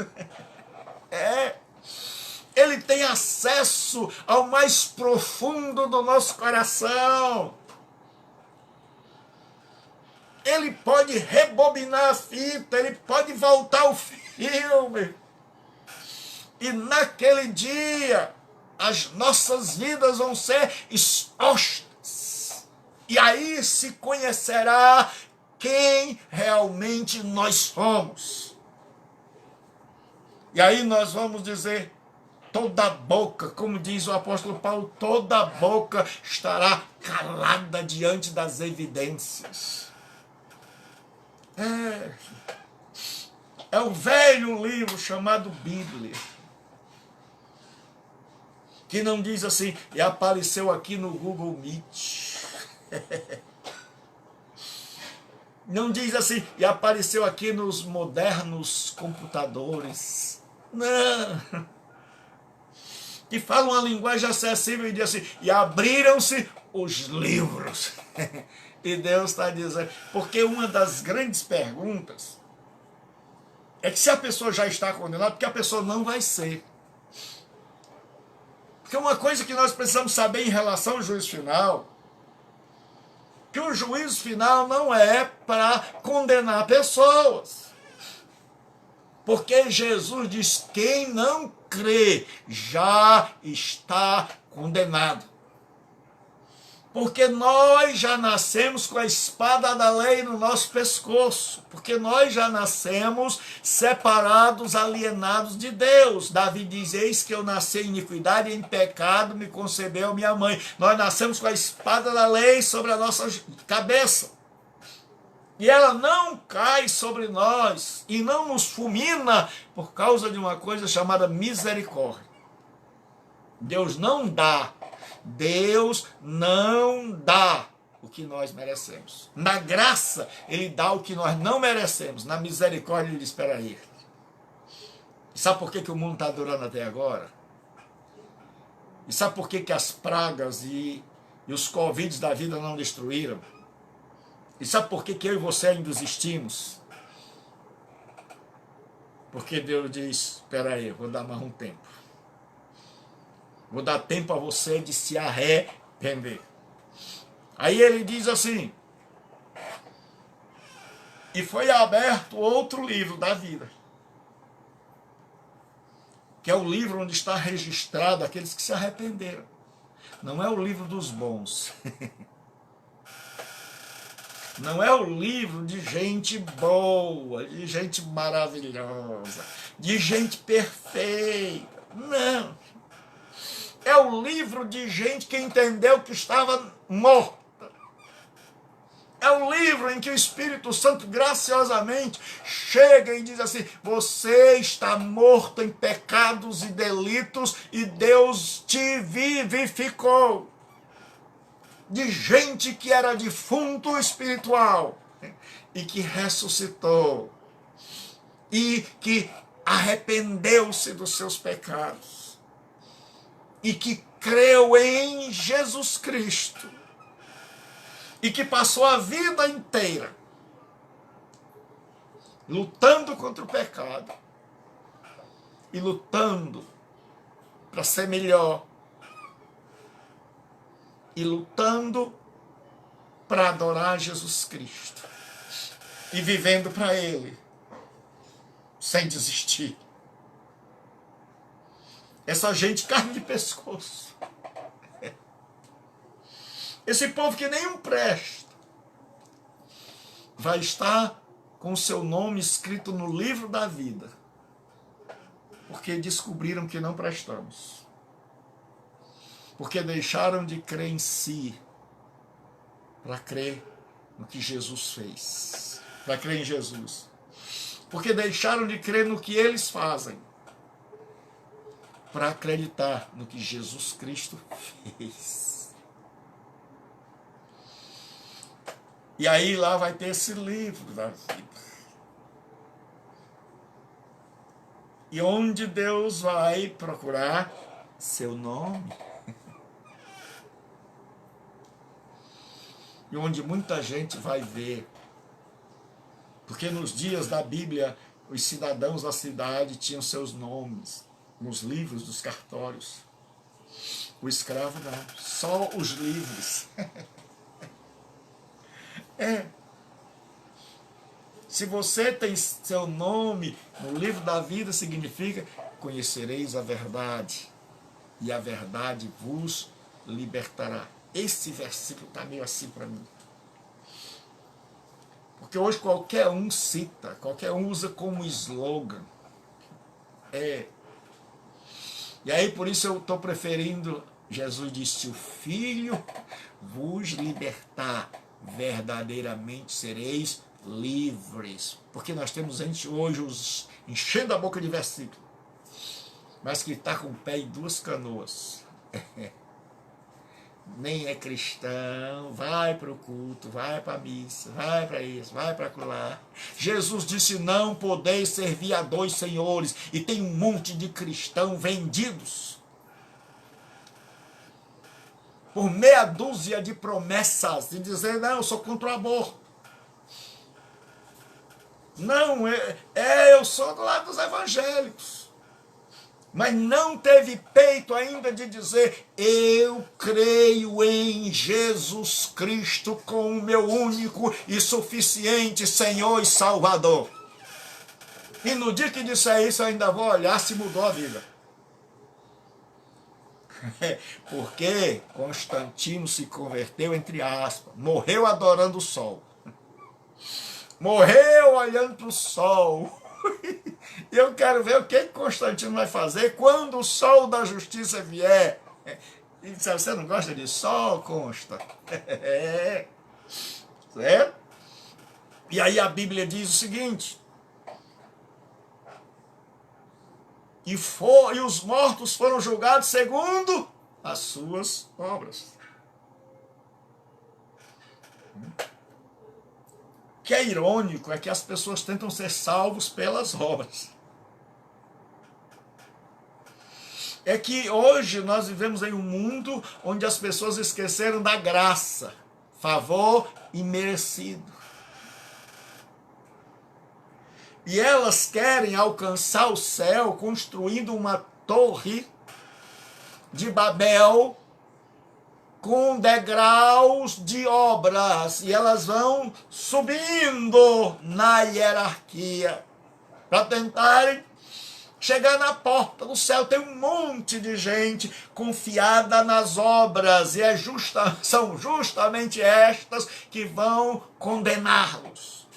[SPEAKER 1] Ele tem acesso ao mais profundo do nosso coração. Ele pode rebobinar a fita, ele pode voltar o filme. E naquele dia, as nossas vidas vão ser expostas. E aí se conhecerá quem realmente nós somos. E aí nós vamos dizer, toda boca, como diz o apóstolo Paulo, toda boca estará calada diante das evidências. É o velho livro chamado Bíblia, que não diz assim, e apareceu aqui no Google Meet. Não diz assim, e apareceu aqui nos modernos computadores. Não. Que fala uma linguagem acessível e diz assim, e abriram-se os livros. E Deus está dizendo, porque uma das grandes perguntas é que se a pessoa já está condenada, porque a pessoa não vai ser. Porque uma coisa que nós precisamos saber em relação ao juízo final, que o juízo final não é para condenar pessoas. Porque Jesus diz, quem não crê já está condenado. Porque nós já nascemos com a espada da lei no nosso pescoço. Porque nós já nascemos separados, alienados de Deus. Davi diz, eis que eu nasci em iniquidade e em pecado me concebeu minha mãe. Nós nascemos com a espada da lei sobre a nossa cabeça. E ela não cai sobre nós e não nos fulmina por causa de uma coisa chamada misericórdia. Deus não dá o que nós merecemos. Na graça, ele dá o que nós não merecemos. Na misericórdia, ele espera aí. E sabe por que o mundo está durando até agora? E sabe por que as pragas e os Covids da vida não destruíram? E sabe por que eu e você ainda existimos? Porque Deus diz, espera aí, vou dar mais um tempo. Vou dar tempo a você de se arrepender. Aí ele diz assim, e foi aberto outro livro da vida, que é o livro onde está registrado aqueles que se arrependeram. Não é o livro dos bons. Não é o livro de gente boa, de gente maravilhosa, de gente perfeita. Não. É o livro de gente que entendeu que estava morta. É o livro em que o Espírito Santo graciosamente chega e diz assim, você está morto em pecados e delitos e Deus te vivificou. De gente que era defunto espiritual e que ressuscitou e que arrependeu-se dos seus pecados e que creu em Jesus Cristo e que passou a vida inteira lutando contra o pecado e lutando para ser melhor e lutando para adorar Jesus Cristo e vivendo para Ele sem desistir. Essa gente carne de pescoço. Esse povo que nenhum presta vai estar com o seu nome escrito no livro da vida, porque descobriram que não prestamos, porque deixaram de crer em si para crer no que Jesus fez, para crer em Jesus, porque deixaram de crer no que eles fazem para acreditar no que Jesus Cristo fez. E aí lá vai ter esse livro da vida. E onde Deus vai procurar seu nome. E onde muita gente vai ver. Porque nos dias da Bíblia, os cidadãos da cidade tinham seus nomes nos livros dos cartórios. O escravo não, só os livres. Se você tem seu nome no livro da vida, significa conhecereis a verdade. e a verdade vos libertará. Esse versículo está meio assim para mim. Porque hoje qualquer um cita, qualquer um usa como slogan. E aí por isso eu estou preferindo, Jesus disse, o Filho vos libertar, verdadeiramente sereis livres. Porque nós temos gente hoje enchendo a boca de versículo, mas que está com o pé em duas canoas. Nem é cristão, vai para o culto, vai para a missa, vai para isso, vai para lá. Jesus disse, não podeis servir a dois senhores, e tem um monte de cristãos vendidos por meia dúzia de promessas, de dizer, não, eu sou contra o aborto. Não, eu sou do lado dos evangélicos. Mas não teve peito ainda de dizer, eu creio em Jesus Cristo como meu único e suficiente Senhor e Salvador. E no dia que disser isso, eu ainda vou olhar se mudou a vida. Porque Constantino se converteu, entre aspas, morreu adorando o sol. Morreu olhando para o sol. E eu quero ver o que Constantino vai fazer quando o sol da justiça vier. E disse, você não gosta de sol, Consta? Certo? E aí a Bíblia diz o seguinte, e os mortos foram julgados segundo as suas obras. O que é irônico é que as pessoas tentam ser salvos pelas obras. É que hoje nós vivemos em um mundo onde as pessoas esqueceram da graça, favor imerecido. E elas querem alcançar o céu construindo uma torre de Babel com degraus de obras. E elas vão subindo na hierarquia para tentarem chegar na porta do céu. Tem um monte de gente confiada nas obras, e são justamente estas que vão condená-los.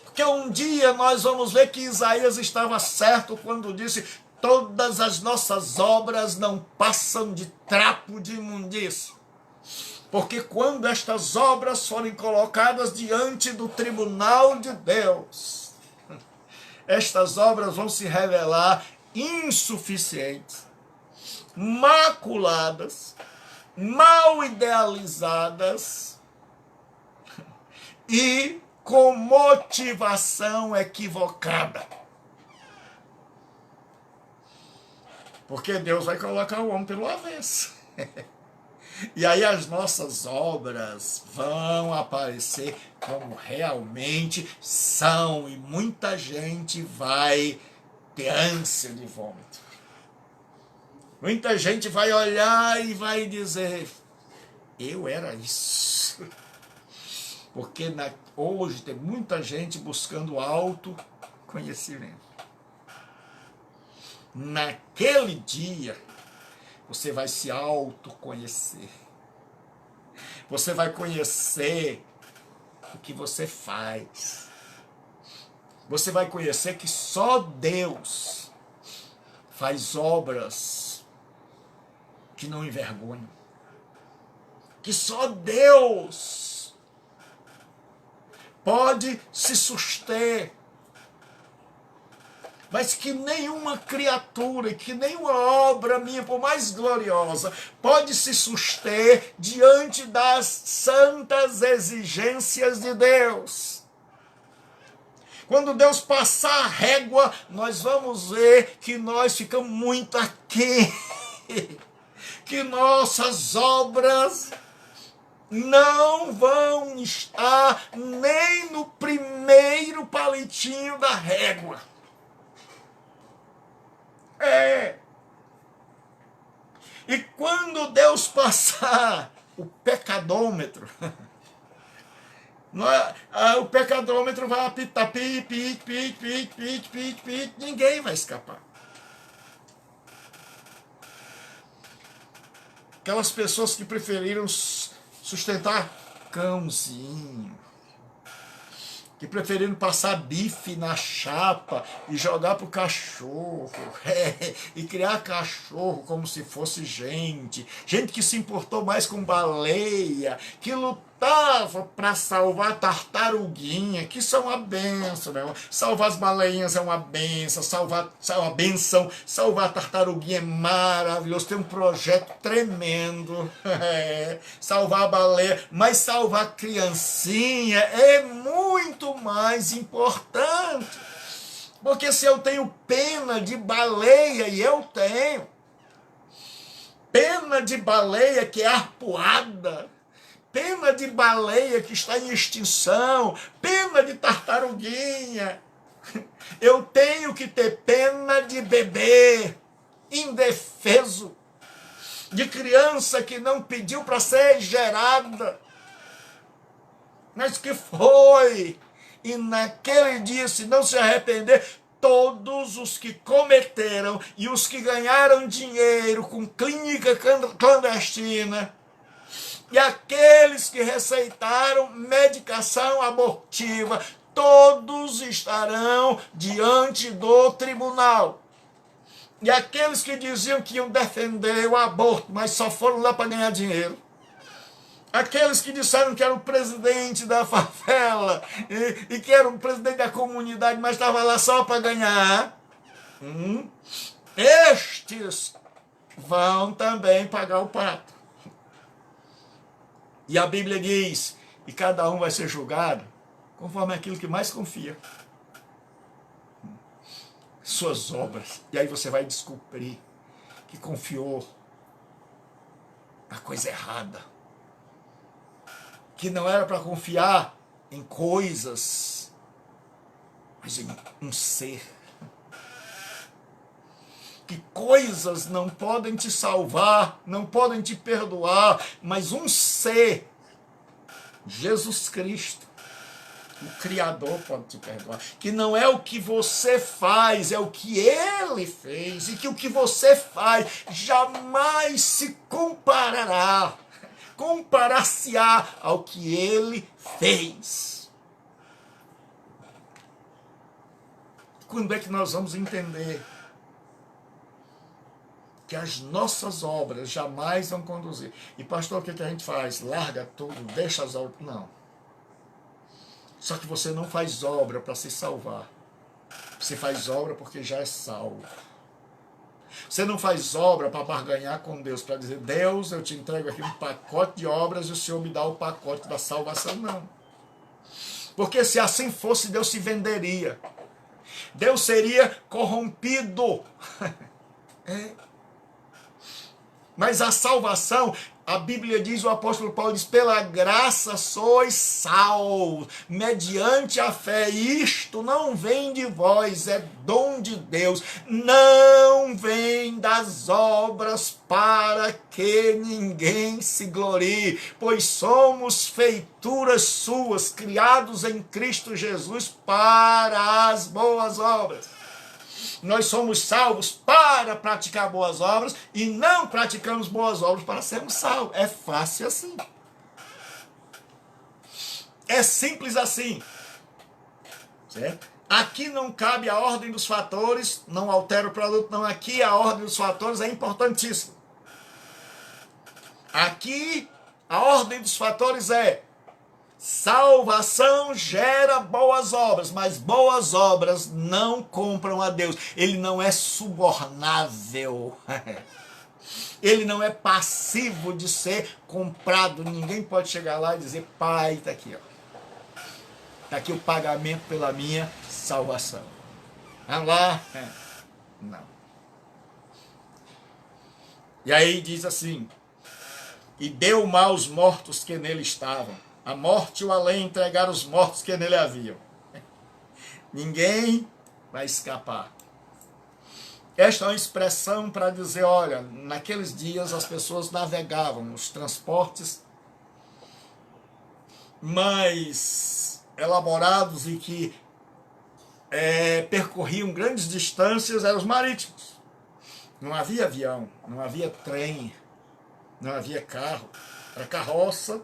[SPEAKER 1] Porque um dia nós vamos ver que Isaías estava certo quando disse, todas as nossas obras não passam de trapo de imundícia. Porque quando estas obras forem colocadas diante do tribunal de Deus, estas obras vão se revelar insuficientes, maculadas, mal idealizadas e com motivação equivocada. Porque Deus vai colocar o homem pelo avesso. E aí as nossas obras vão aparecer como realmente são. E muita gente vai ter ânsia de vômito. Muita gente vai olhar e vai dizer, eu era isso. Porque hoje tem muita gente buscando autoconhecimento. Naquele dia, você vai se autoconhecer. Você vai conhecer o que você faz. Você vai conhecer que só Deus faz obras que não envergonham. Que só Deus pode se suster. Mas que nenhuma criatura, que nenhuma obra minha, por mais gloriosa, pode se suster diante das santas exigências de Deus. Quando Deus passar a régua, nós vamos ver que nós ficamos muito aquém, que nossas obras não vão estar nem no primeiro palitinho da régua. E quando Deus passar o pecadômetro, o pecadômetro vai apitar, ninguém vai escapar. Aquelas pessoas que preferiram sustentar cãozinho, que preferiram passar bife na chapa e jogar pro cachorro, e criar cachorro como se fosse gente que se importou mais com baleia, que lutava para salvar a tartaruguinha, que isso é uma benção, meu irmão. Salvar as baleinhas é uma benção, salvar a tartaruguinha é maravilhoso, tem um projeto tremendo, salvar a baleia, mas salvar a criancinha é muito mais importante, porque se eu tenho pena de baleia, e eu tenho pena de baleia que é arpoada, pena de baleia que está em extinção, pena de tartaruguinha, eu tenho que ter pena de bebê indefeso, de criança que não pediu para ser gerada, mas que foi. E naquele dia, se não se arrepender, todos os que cometeram e os que ganharam dinheiro com clínica clandestina, e aqueles que receitaram medicação abortiva, todos estarão diante do tribunal. E aqueles que diziam que iam defender o aborto, mas só foram lá para ganhar dinheiro. Aqueles que disseram que era o presidente da favela e que era o presidente da comunidade, mas estava lá só para ganhar. Estes vão também pagar o pato. E a Bíblia diz, e cada um vai ser julgado conforme aquilo que mais confia. Suas obras. E aí você vai descobrir que confiou na coisa errada. Que não era para confiar em coisas, mas em um ser. Que coisas não podem te salvar, não podem te perdoar, mas um ser, Jesus Cristo, o Criador, pode te perdoar. Que não é o que você faz, é o que Ele fez. E que o que você faz jamais se comparar-se-á ao que Ele fez. Quando é que nós vamos entender que as nossas obras jamais vão conduzir? E pastor, o que a gente faz? Larga tudo, deixa as obras? Não. Só que você não faz obra para se salvar. Você faz obra porque já é salvo. Você não faz obra para barganhar com Deus, para dizer, Deus, eu te entrego aqui um pacote de obras e o Senhor me dá o pacote da salvação. Não. Porque se assim fosse, Deus se venderia. Deus seria corrompido. Mas a salvação, a Bíblia diz, o apóstolo Paulo diz, pela graça sois salvos, mediante a fé. Isto não vem de vós, é dom de Deus. Não vem das obras para que ninguém se glorie, pois somos feituras suas, criados em Cristo Jesus para as boas obras. Nós somos salvos para praticar boas obras e não praticamos boas obras para sermos salvos. É fácil assim. É simples assim. Certo? Aqui não cabe a ordem dos fatores, não altera o produto, não. Aqui a ordem dos fatores é importantíssima. Aqui a ordem dos fatores é: salvação gera boas obras, mas boas obras não compram a Deus. Ele não é subornável. Ele não é passivo de ser comprado. Ninguém pode chegar lá e dizer, pai, está aqui, ó. Está aqui o pagamento pela minha salvação. Vamos lá? Não. E aí diz assim, e deu mal aos mortos que nele estavam. A morte e o além entregaram os mortos que nele haviam. Ninguém vai escapar. Esta é uma expressão para dizer, olha, naqueles dias as pessoas navegavam, os transportes mais elaborados e que percorriam grandes distâncias eram os marítimos. Não havia avião, não havia trem, não havia carro, era carroça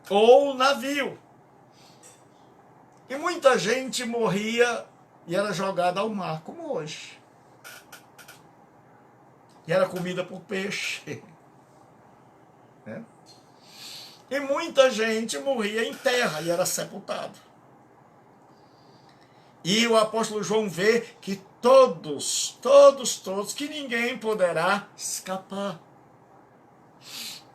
[SPEAKER 1] ou navio. E muita gente morria e era jogada ao mar, como hoje. E era comida por peixe. Né? E muita gente morria em terra e era sepultado. E o apóstolo João vê que todos, que ninguém poderá escapar.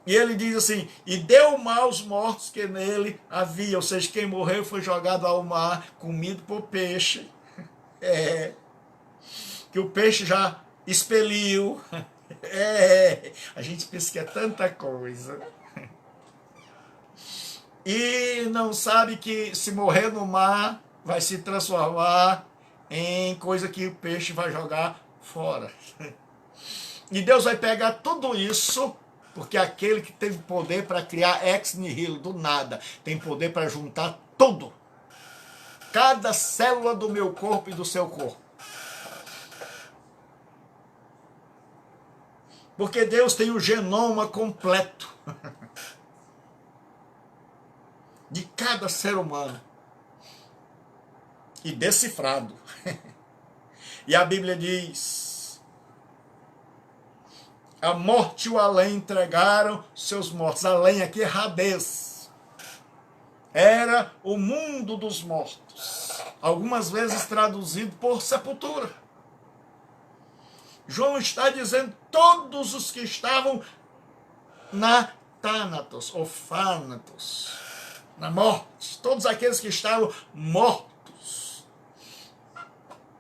[SPEAKER 1] E ele diz assim, e deu mal aos mortos que nele havia, ou seja, quem morreu foi jogado ao mar, comido por peixe, que o peixe já expeliu. A gente pensa que é tanta coisa. E não sabe que se morrer no mar, vai se transformar em coisa que o peixe vai jogar fora. E Deus vai pegar tudo isso, porque aquele que teve poder para criar ex nihilo, do nada, tem poder para juntar tudo. Cada célula do meu corpo e do seu corpo. Porque Deus tem o genoma completo de cada ser humano. E decifrado. E a Bíblia diz, a morte e o além entregaram seus mortos. Além aqui é Hades. Era o mundo dos mortos. Algumas vezes traduzido por sepultura. João está dizendo todos os que estavam na Thanatos, ou Thanatos, na morte. Todos aqueles que estavam mortos.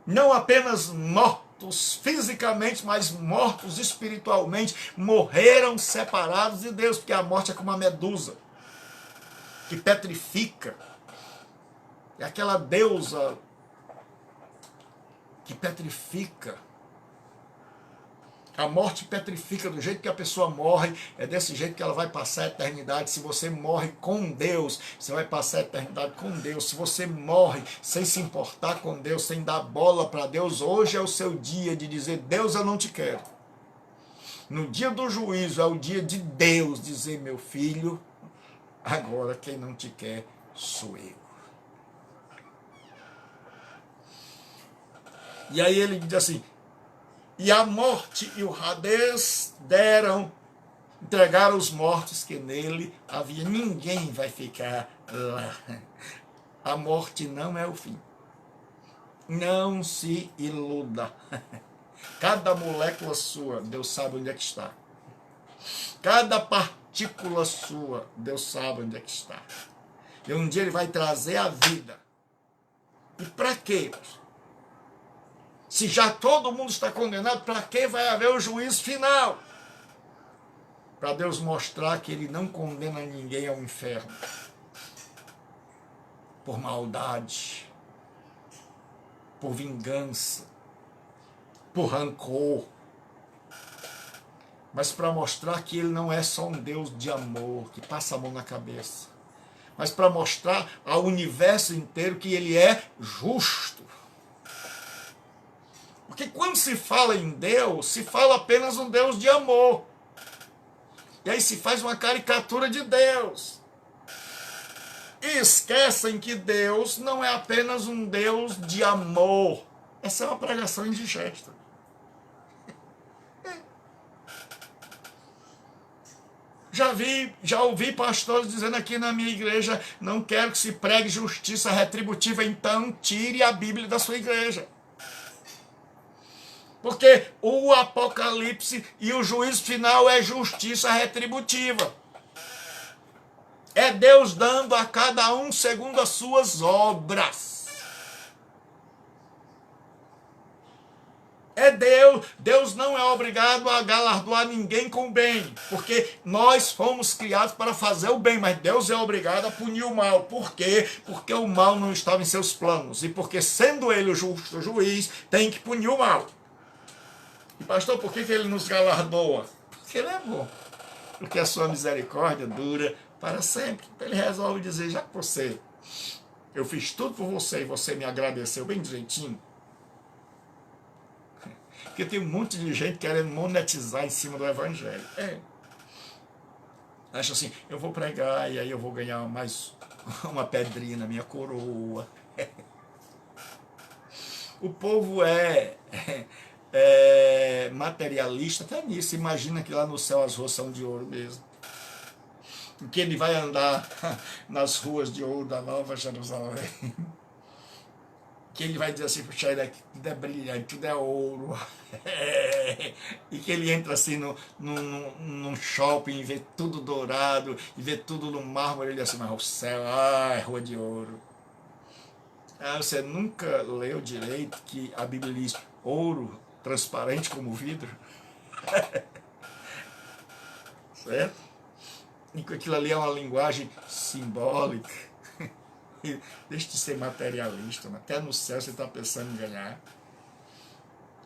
[SPEAKER 1] Não apenas mortos fisicamente, mas mortos espiritualmente, morreram separados de Deus, porque a morte é como uma medusa, que petrifica. É aquela deusa que petrifica. A morte petrifica, do jeito que a pessoa morre, é desse jeito que ela vai passar a eternidade. Se você morre com Deus, você vai passar a eternidade com Deus. Se você morre sem se importar com Deus, sem dar bola para Deus, hoje é o seu dia de dizer, Deus, eu não te quero. No dia do juízo, é o dia de Deus dizer, meu filho, agora quem não te quer sou eu. E aí ele diz assim, e a morte e o Hades entregaram os mortos que nele havia. Ninguém vai ficar lá. A morte não é o fim. Não se iluda. Cada molécula sua, Deus sabe onde é que está. Cada partícula sua, Deus sabe onde é que está. E um dia ele vai trazer a vida. E para quê? Se já todo mundo está condenado, para que vai haver o juízo final? Para Deus mostrar que ele não condena ninguém ao inferno. Por maldade. Por vingança. Por rancor. Mas para mostrar que ele não é só um Deus de amor, que passa a mão na cabeça. Mas para mostrar ao universo inteiro que ele é justo. Porque quando se fala em Deus, se fala apenas um Deus de amor. E aí se faz uma caricatura de Deus. E esquecem que Deus não é apenas um Deus de amor. Essa é uma pregação indigesta. Já ouvi pastores dizendo aqui na minha igreja, não quero que se pregue justiça retributiva, então tire a Bíblia da sua igreja. Porque o Apocalipse e o juízo final é justiça retributiva. É Deus dando a cada um segundo as suas obras. É Deus. Deus não é obrigado a galardoar ninguém com o bem. Porque nós fomos criados para fazer o bem, mas Deus é obrigado a punir o mal. Por quê? Porque o mal não estava em seus planos. E porque sendo ele o justo juiz, tem que punir o mal. E pastor, por que ele nos galardoa? Porque ele é bom. Porque a sua misericórdia dura para sempre. Então ele resolve dizer, já que eu fiz tudo por você e você me agradeceu bem direitinho. Porque tem um monte de gente querendo monetizar em cima do evangelho. Acha assim, eu vou pregar e aí eu vou ganhar mais uma pedrinha na minha coroa. O povo é materialista até nisso. Imagina que lá no céu as ruas são de ouro mesmo. Que ele vai andar nas ruas de ouro da Nova Jerusalém. Que ele vai dizer assim, puxa, tudo é brilhante, tudo é ouro. E que ele entra assim num shopping e vê tudo dourado, e vê tudo no mármore, ele diz assim, mas o céu, é rua de ouro. Você nunca leu direito que a Bíblia diz ouro transparente como vidro? Certo? E que aquilo ali é uma linguagem simbólica. Deixe de ser materialista, até no céu você está pensando em ganhar.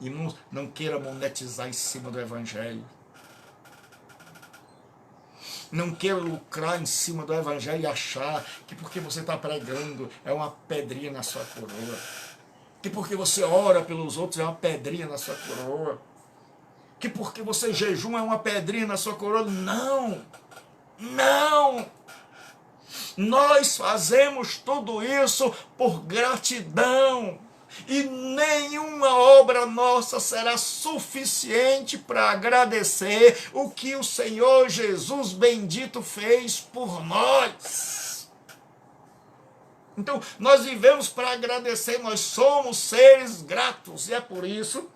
[SPEAKER 1] E não queira monetizar em cima do Evangelho. Não queira lucrar em cima do Evangelho e achar que porque você está pregando é uma pedrinha na sua coroa. Que porque você ora pelos outros é uma pedrinha na sua coroa. Que porque você jejum é uma pedrinha na sua coroa. Não! Não! Nós fazemos tudo isso por gratidão. E nenhuma obra nossa será suficiente para agradecer o que o Senhor Jesus bendito fez por nós. Então, nós vivemos para agradecer, nós somos seres gratos. E é por isso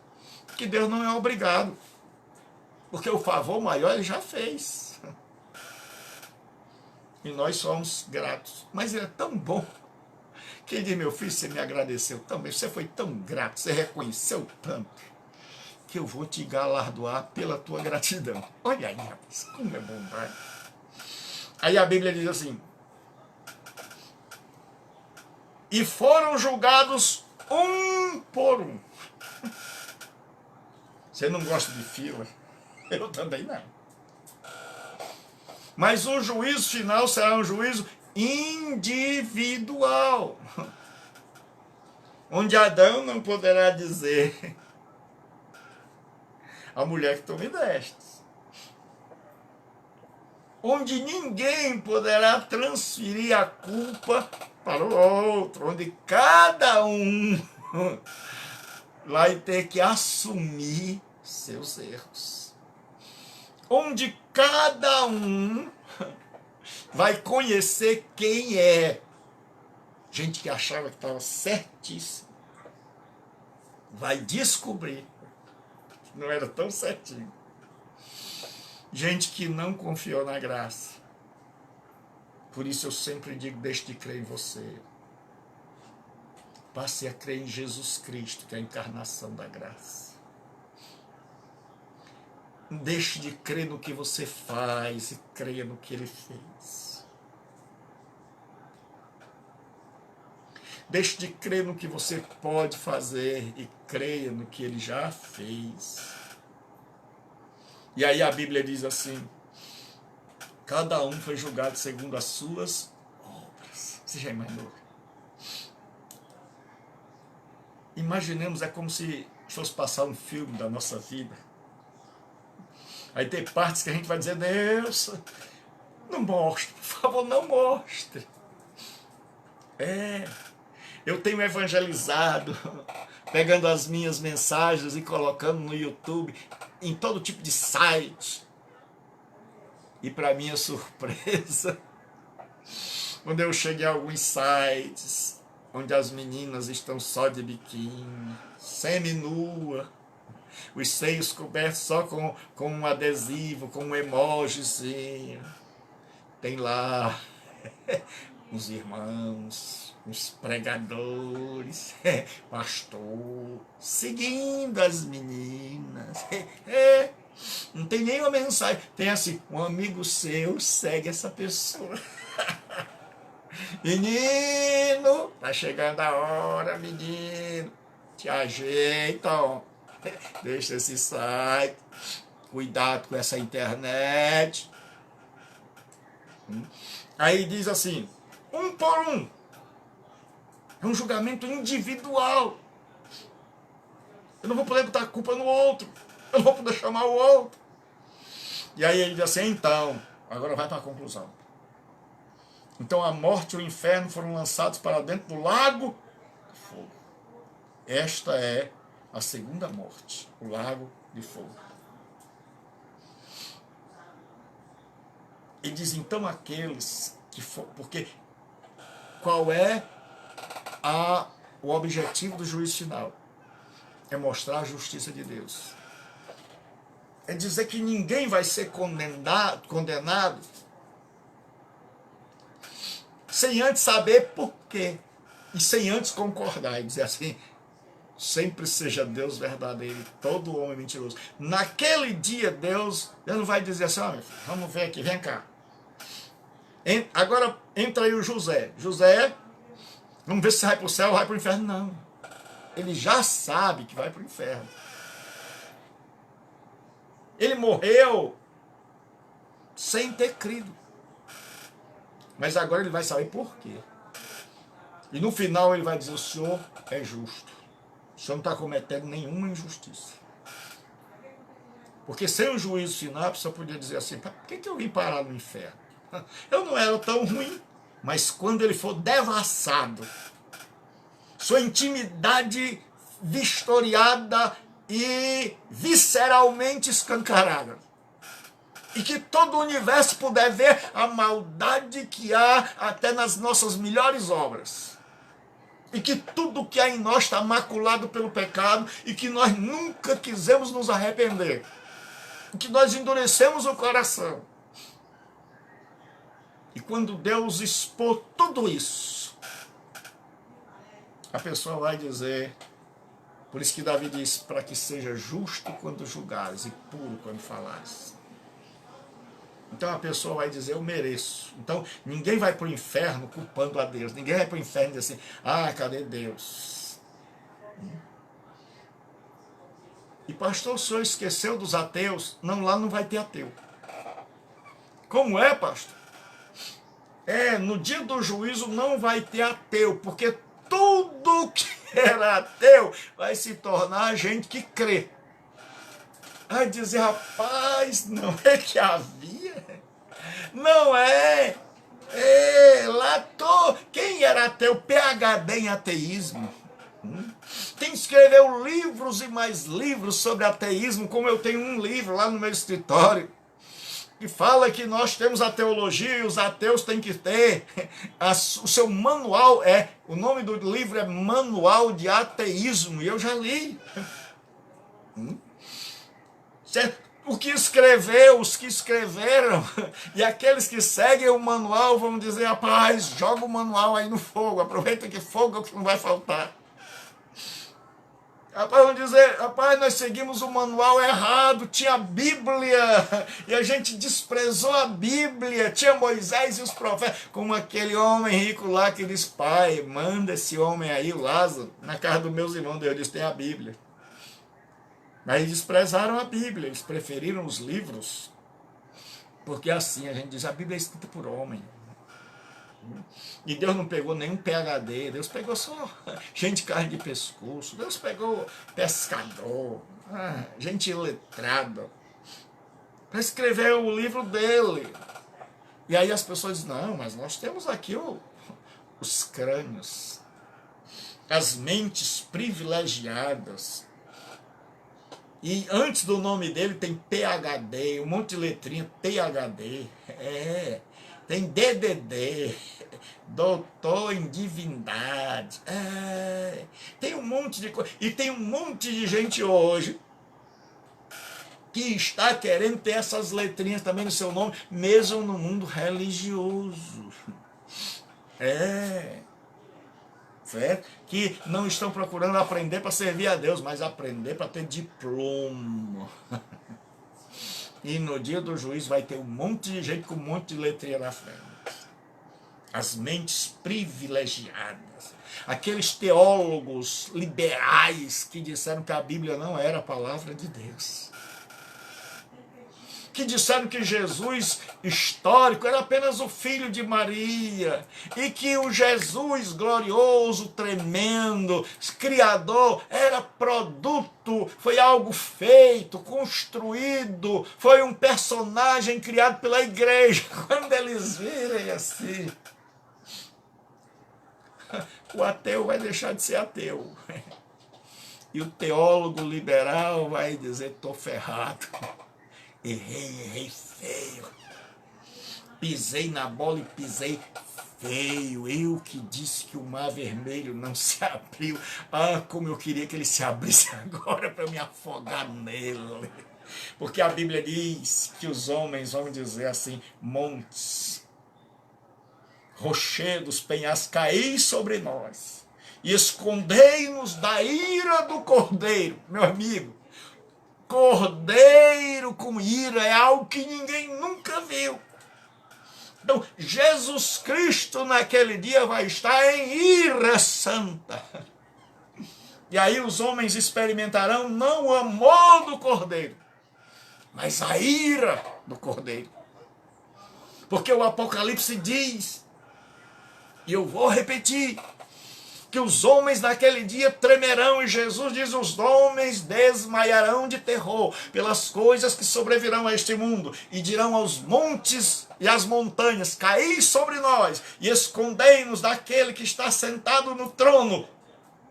[SPEAKER 1] que Deus não é obrigado. Porque o favor maior ele já fez. E nós somos gratos. Mas ele é tão bom que ele diz, meu filho, você me agradeceu também, você foi tão grato, você reconheceu tanto, que eu vou te galardoar pela tua gratidão. Olha aí, rapaz, como é bom, vai. Aí a Bíblia diz assim, e foram julgados um por um. Você não gosta de fila? Eu também não. Mas o juízo final será um juízo individual, onde Adão não poderá dizer, a mulher que tu me deste, onde ninguém poderá transferir a culpa para o outro, onde cada um vai ter que assumir seus erros, onde cada um vai conhecer quem é. Gente que achava que estava certíssimo vai descobrir que não era tão certinho. Gente que não confiou na graça. Por isso eu sempre digo, deixe de crer em você. Passe a crer em Jesus Cristo, que é a encarnação da graça. Deixe de crer no que você faz e creia no que Ele fez. Deixe de crer no que você pode fazer e creia no que Ele já fez. E aí a Bíblia diz assim, cada um foi julgado segundo as suas obras. Você já imaginou? Imaginemos, é como se fosse passar um filme da nossa vida. Aí tem partes que a gente vai dizer, Deus, não mostre, por favor, não mostre. Eu tenho evangelizado, pegando as minhas mensagens e colocando no YouTube, em todo tipo de site. E para minha surpresa, quando eu cheguei a alguns sites, onde as meninas estão só de biquíni, semi-nua, os seios cobertos só com um adesivo, com um emojizinho. Tem lá uns irmãos, uns pregadores, pastor, seguindo as meninas. Não tem nenhuma mensagem. Tem assim, um amigo seu segue essa pessoa. Menino, tá chegando a hora, menino. Te ajeita, ó. Deixa esse site. Cuidado com essa internet. Aí diz assim, um por um. É um julgamento individual. Eu não vou poder botar a culpa no outro. Eu não vou poder chamar o outro. E aí ele diz assim, então, Agora vai para a conclusão. Então a morte e o inferno foram lançados para dentro do lago de fogo. Esta é a segunda morte, o lago de fogo. E diz, então, aqueles que for, porque qual é o objetivo do juízo final? É mostrar a justiça de Deus. É dizer que ninguém vai ser condenado sem antes saber por quê. E sem antes concordar. E dizer assim, sempre seja Deus verdadeiro e todo homem mentiroso. Naquele dia Deus não vai dizer assim, olha, vamos ver aqui, vem cá. Agora entra aí o José. José, vamos ver se vai para o céu ou vai para o inferno. Não. Ele já sabe que vai para o inferno. Ele morreu sem ter crido. Mas agora ele vai saber por quê. E no final ele vai dizer, o Senhor é justo. O Senhor não está cometendo nenhuma injustiça. Porque sem o juízo final, a pessoa podia dizer assim, por que eu vim parar no inferno? Eu não era tão ruim. Mas quando ele for devassado, sua intimidade vistoriada e visceralmente escancarada, e que todo o universo puder ver a maldade que há até nas nossas melhores obras, e que tudo que há em nós está maculado pelo pecado, e que nós nunca quisemos nos arrepender, e que nós endurecemos o coração. E quando Deus expor tudo isso, a pessoa vai dizer, por isso que Davi diz, para que seja justo quando julgares e puro quando falares. Então a pessoa vai dizer, eu mereço. Então ninguém vai para o inferno culpando a Deus. Ninguém vai para o inferno e diz assim, cadê Deus? E pastor, o senhor esqueceu dos ateus? Não, lá não vai ter ateu. Como é, pastor? No dia do juízo não vai ter ateu, porque tudo que era ateu vai se tornar gente que crê. Vai dizer, rapaz, não é que havia? Não é? Quem era ateu? PhD em ateísmo. Quem escreveu livros e mais livros sobre ateísmo, como eu tenho um livro lá no meu escritório, que fala que nós temos a teologia e os ateus têm que ter. O seu manual o nome do livro é Manual de Ateísmo, e eu já li. O que escreveu, os que escreveram, e aqueles que seguem o manual vão dizer, rapaz, joga o manual aí no fogo, aproveita que fogo que não vai faltar. Rapaz, vão dizer, rapaz, nós seguimos o manual errado, tinha a Bíblia, e a gente desprezou a Bíblia, tinha Moisés e os profetas, como aquele homem rico lá que diz, pai, manda esse homem aí, o Lázaro, na casa dos meus irmãos. Deus disse, tem a Bíblia. Mas eles desprezaram a Bíblia, eles preferiram os livros, porque assim a gente diz, a Bíblia é escrita por homem. E Deus não pegou nenhum PhD, Deus pegou só gente de carne de pescoço, Deus pegou pescador, gente iletrada, para escrever o livro dele. E aí as pessoas dizem, não, mas nós temos aqui os crânios, as mentes privilegiadas. E antes do nome dele tem PhD, um monte de letrinha, PhD, tem DDD, doutor em divindade, tem um monte de coisa. E tem um monte de gente hoje que está querendo ter essas letrinhas também no seu nome, mesmo no mundo religioso. Certo? Que não estão procurando aprender para servir a Deus, mas aprender para ter diploma. E no dia do juízo vai ter um monte de gente com um monte de letrinha na frente. As mentes privilegiadas. Aqueles teólogos liberais que disseram que a Bíblia não era a palavra de Deus. que disseram que Jesus histórico era apenas o filho de Maria, e que o Jesus glorioso, tremendo, criador, era produto, foi algo feito, construído, foi um personagem criado pela igreja. Quando eles virem assim, o ateu vai deixar de ser ateu. E o teólogo liberal vai dizer, estou ferrado. Errei feio. Pisei na bola e pisei feio. Eu que disse que o mar vermelho não se abriu. Ah, como eu queria que ele se abrisse agora para me afogar nele. Porque a Bíblia diz que os homens vão dizer assim, montes, rochedos, penhais, caí sobre nós e escondei-nos da ira do cordeiro. Meu amigo, cordeiro com ira é algo que ninguém nunca viu. Então, Jesus Cristo naquele dia vai estar em ira santa. E aí os homens experimentarão não o amor do cordeiro, mas a ira do cordeiro. Porque o Apocalipse diz, e eu vou repetir, que os homens naquele dia tremerão, e Jesus diz, os homens desmaiarão de terror pelas coisas que sobrevirão a este mundo, e dirão aos montes e às montanhas, caí sobre nós, e escondei-nos daquele que está sentado no trono,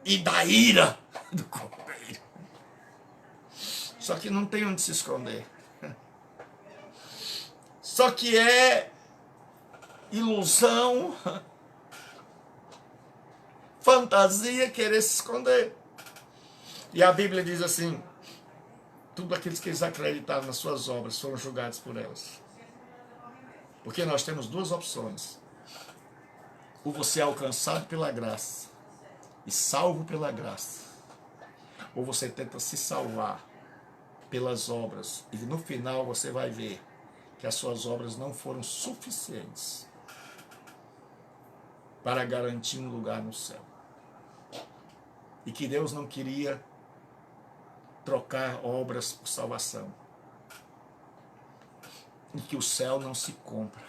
[SPEAKER 1] e da ira do cordeiro. Só que não tem onde se esconder. Só que é ilusão, fantasia querer se esconder. E a Bíblia diz assim, tudo aqueles que eles acreditaram nas suas obras foram julgados por elas. Porque nós temos duas opções. Ou você é alcançado pela graça e salvo pela graça, ou você tenta se salvar pelas obras, e no final você vai ver que as suas obras não foram suficientes para garantir um lugar no céu. E que Deus não queria trocar obras por salvação. E que o céu não se compra.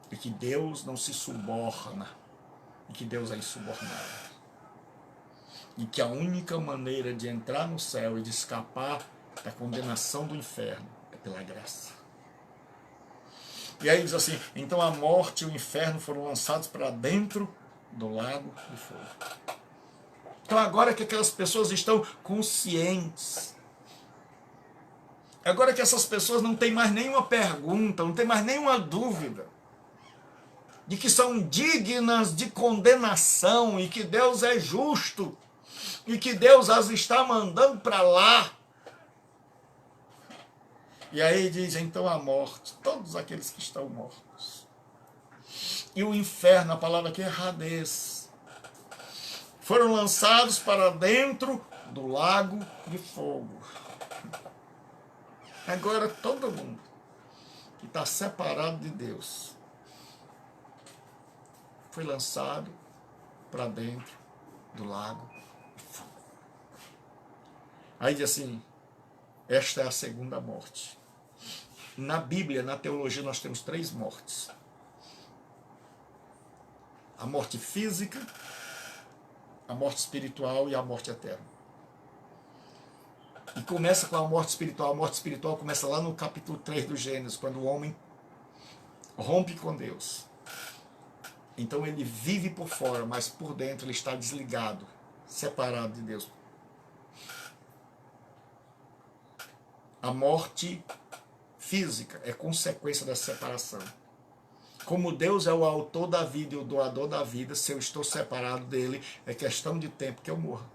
[SPEAKER 1] E que Deus não se suborna. E que Deus é insubornável. E que a única maneira de entrar no céu e de escapar da condenação do inferno é pela graça. E aí diz assim, então a morte e o inferno foram lançados para dentro do lago de fogo. Então agora que aquelas pessoas estão conscientes, agora que essas pessoas não têm mais nenhuma pergunta, não têm mais nenhuma dúvida, de que são dignas de condenação e que Deus é justo, e que Deus as está mandando para lá. E aí diz, então a morte, todos aqueles que estão mortos. E o inferno, a palavra aqui é Hades, foram lançados para dentro do lago de fogo. Agora todo mundo que está separado de Deus foi lançado para dentro do lago de fogo. Aí diz assim, esta é a segunda morte. Na Bíblia, na teologia, nós temos 3 mortes. A morte física, a morte espiritual e a morte eterna. E começa com a morte espiritual. A morte espiritual começa lá no capítulo 3 do Gênesis, quando o homem rompe com Deus. Então ele vive por fora, mas por dentro ele está desligado, separado de Deus. A morte física é consequência da separação. Como Deus é o autor da vida e o doador da vida, se eu estou separado dele, é questão de tempo que eu morra.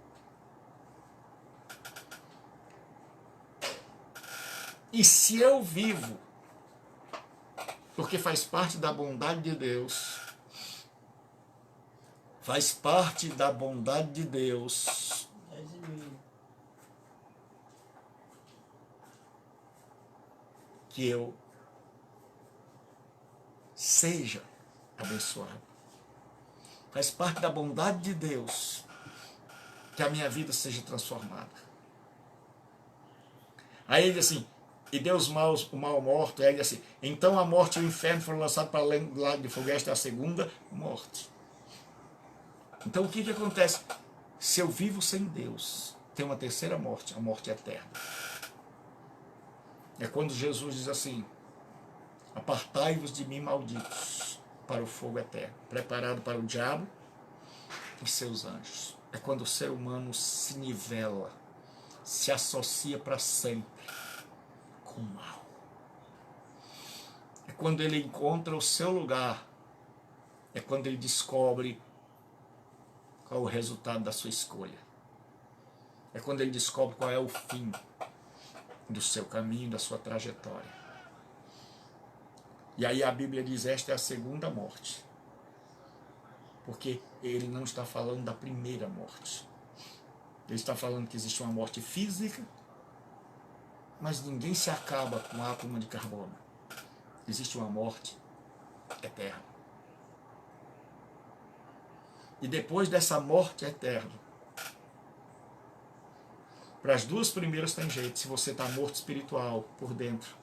[SPEAKER 1] E se eu vivo, porque faz parte da bondade de Deus, faz parte da bondade de Deus, que eu seja abençoado. Faz parte da bondade de Deus que a minha vida seja transformada. Aí ele diz assim, e deu o mal morto, e aí assim, então a morte e o inferno foram lançados para o lago de fogo, esta é a segunda morte. Então o que acontece? Se eu vivo sem Deus, tem uma terceira morte, a morte eterna. É quando Jesus diz assim, apartai-vos de mim, malditos, para o fogo eterno, preparado para o diabo e seus anjos. É quando o ser humano se nivela, se associa para sempre com o mal. É quando ele encontra o seu lugar, é quando ele descobre qual é o resultado da sua escolha. É quando ele descobre qual é o fim do seu caminho, da sua trajetória. E aí a Bíblia diz, esta é a segunda morte. Porque ele não está falando da primeira morte. Ele está falando que existe uma morte física, mas ninguém se acaba com átomo de carbono. Existe uma morte eterna. E depois dessa morte eterna, para as duas primeiras tem jeito. Se você está morto espiritual por dentro,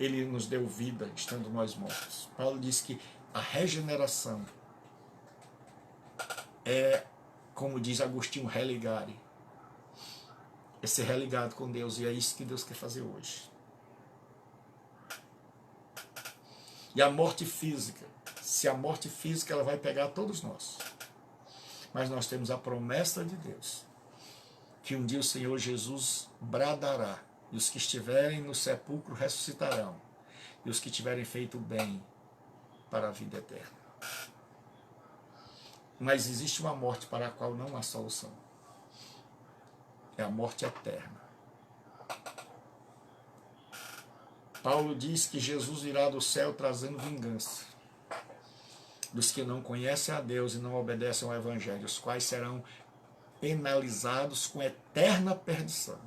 [SPEAKER 1] ele nos deu vida estando nós mortos. Paulo diz que a regeneração é, como diz Agostinho, religare. É ser religado com Deus, e é isso que Deus quer fazer hoje. E a morte física, se a morte física ela vai pegar todos nós, mas nós temos a promessa de Deus, que um dia o Senhor Jesus bradará, e os que estiverem no sepulcro ressuscitarão, e os que tiverem feito bem para a vida eterna. Mas existe uma morte para a qual não há solução. É a morte eterna. Paulo diz que Jesus virá do céu trazendo vingança dos que não conhecem a Deus e não obedecem ao Evangelho, os quais serão penalizados com eterna perdição,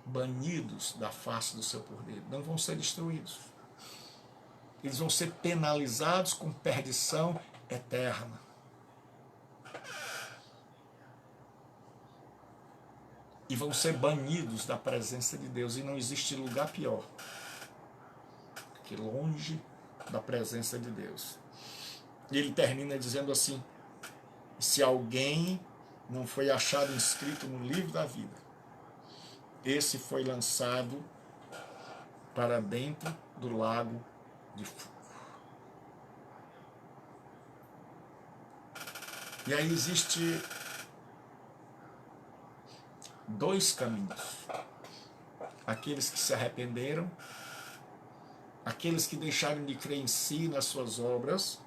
[SPEAKER 1] banidos da face do seu poder, não vão ser destruídos. Eles vão ser penalizados com perdição eterna. E vão ser banidos da presença de Deus. E não existe lugar pior que longe da presença de Deus. E ele termina dizendo assim, se alguém não foi achado inscrito no livro da vida, esse foi lançado para dentro do lago de fogo. E aí existe dois caminhos. Aqueles que se arrependeram, aqueles que deixaram de crer em si, nas suas obras,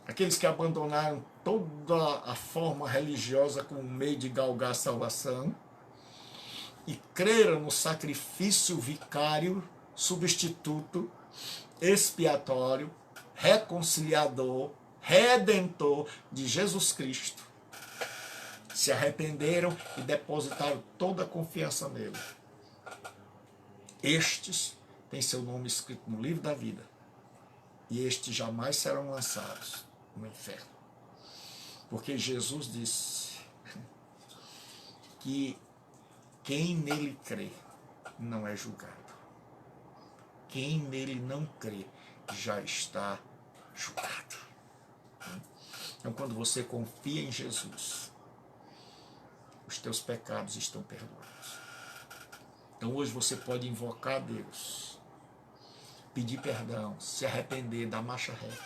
[SPEAKER 1] aqueles que abandonaram toda a forma religiosa como meio de galgar a salvação e creram no sacrifício vicário, substituto, expiatório, reconciliador, redentor de Jesus Cristo. Se arrependeram e depositaram toda a confiança nele. Estes têm seu nome escrito no livro da vida. E estes jamais serão lançados no inferno. Porque Jesus disse que quem nele crê não é julgado. Quem nele não crê já está julgado. Então, quando você confia em Jesus, os teus pecados estão perdoados. Então hoje você pode invocar a Deus, pedir perdão, se arrepender, dar marcha reta.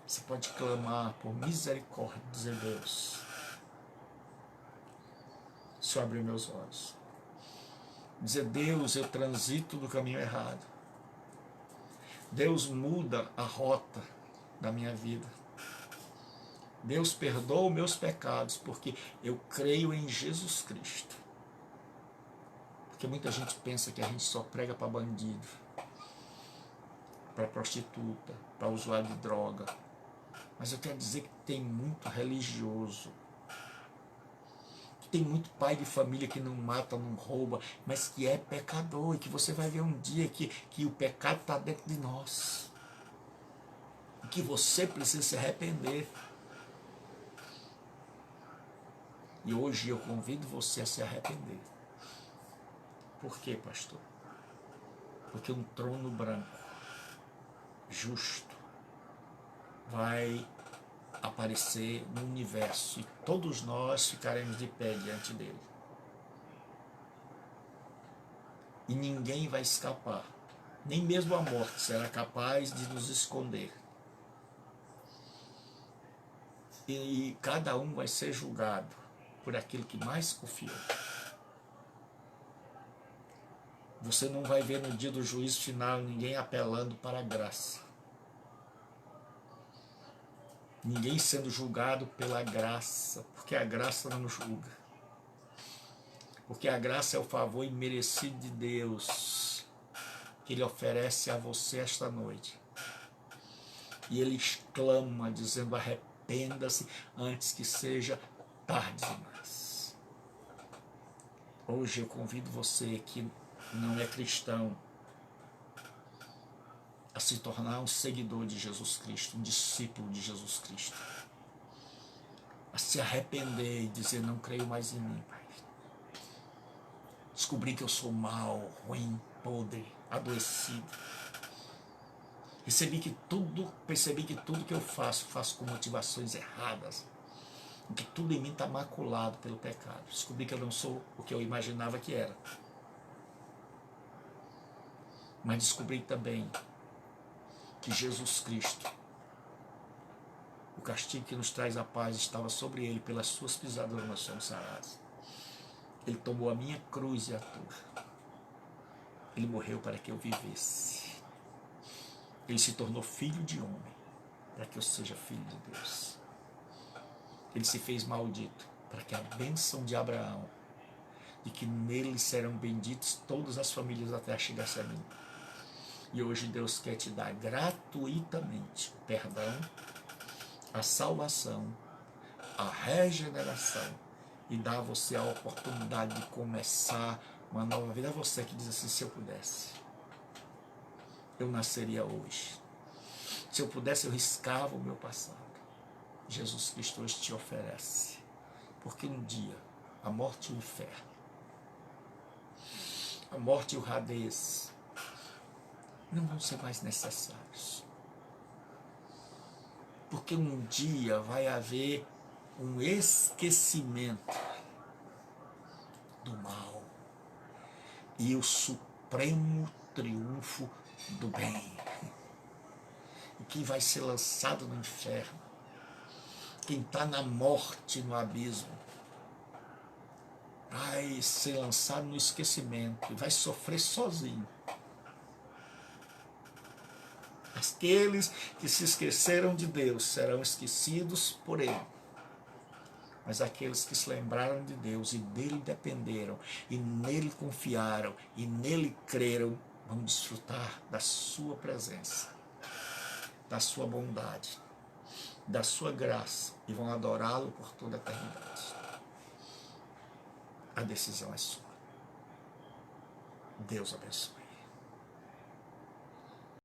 [SPEAKER 1] Você pode clamar por misericórdia, dizer, Deus, o Senhor abriu meus olhos. Dizer, Deus, eu transito do caminho errado. Deus, muda a rota da minha vida. Deus, perdoa meus pecados, porque eu creio em Jesus Cristo. Porque muita gente pensa que a gente só prega para bandido, para prostituta, para usuário de droga. Mas eu quero dizer que tem muito religioso, que tem muito pai de família que não mata, não rouba, mas que é pecador, e que você vai ver um dia que o pecado está dentro de nós. E que você precisa se arrepender. E hoje eu convido você a se arrepender. Por quê, pastor? Porque um trono branco, justo, vai aparecer no universo e todos nós ficaremos de pé diante dele. E ninguém vai escapar. Nem mesmo a morte será capaz de nos esconder. E cada um vai ser julgado por aquilo que mais confiou. Você não vai ver no dia do juízo final ninguém apelando para a graça. Ninguém sendo julgado pela graça, porque a graça não julga. Porque a graça é o favor imerecido de Deus que Ele oferece a você esta noite. E Ele exclama dizendo: arrependa-se antes que seja tarde demais. Hoje eu convido você que não é cristão a se tornar um seguidor de Jesus Cristo, um discípulo de Jesus Cristo. A se arrepender e dizer: não creio mais em mim, Pai. Descobri que eu sou mau, ruim, podre, adoecido. Percebi que tudo que eu faço com motivações erradas. Que tudo em mim está maculado pelo pecado. Descobri que eu não sou o que eu imaginava que era. Mas descobri também que Jesus Cristo, o castigo que nos traz a paz, estava sobre ele, pelas suas pisaduras nós somos sarados. Ele tomou a minha cruz e a tua. Ele morreu para que eu vivesse. Ele se tornou filho de homem, para que eu seja filho de Deus. Ele se fez maldito, para que a bênção de Abraão, de que nele serão benditas todas as famílias da terra, chegasse a mim. E hoje Deus quer te dar gratuitamente o perdão, a salvação, a regeneração, e dar a você a oportunidade de começar uma nova vida. É você que diz assim: se eu pudesse, eu nasceria hoje. Se eu pudesse, eu riscava o meu passado. Jesus Cristo hoje te oferece. Porque um dia, a morte e o inferno, a morte e o Hades, não vão ser mais necessários. Porque um dia vai haver um esquecimento do mal e o supremo triunfo do bem. E quem vai ser lançado no inferno, quem está na morte, no abismo, vai ser lançado no esquecimento e vai sofrer sozinho. Aqueles que se esqueceram de Deus serão esquecidos por Ele. Mas aqueles que se lembraram de Deus e dele dependeram, e nele confiaram, e nele creram, vão desfrutar da sua presença, da sua bondade, da sua graça, e vão adorá-lo por toda a eternidade. A decisão é sua. Deus abençoe.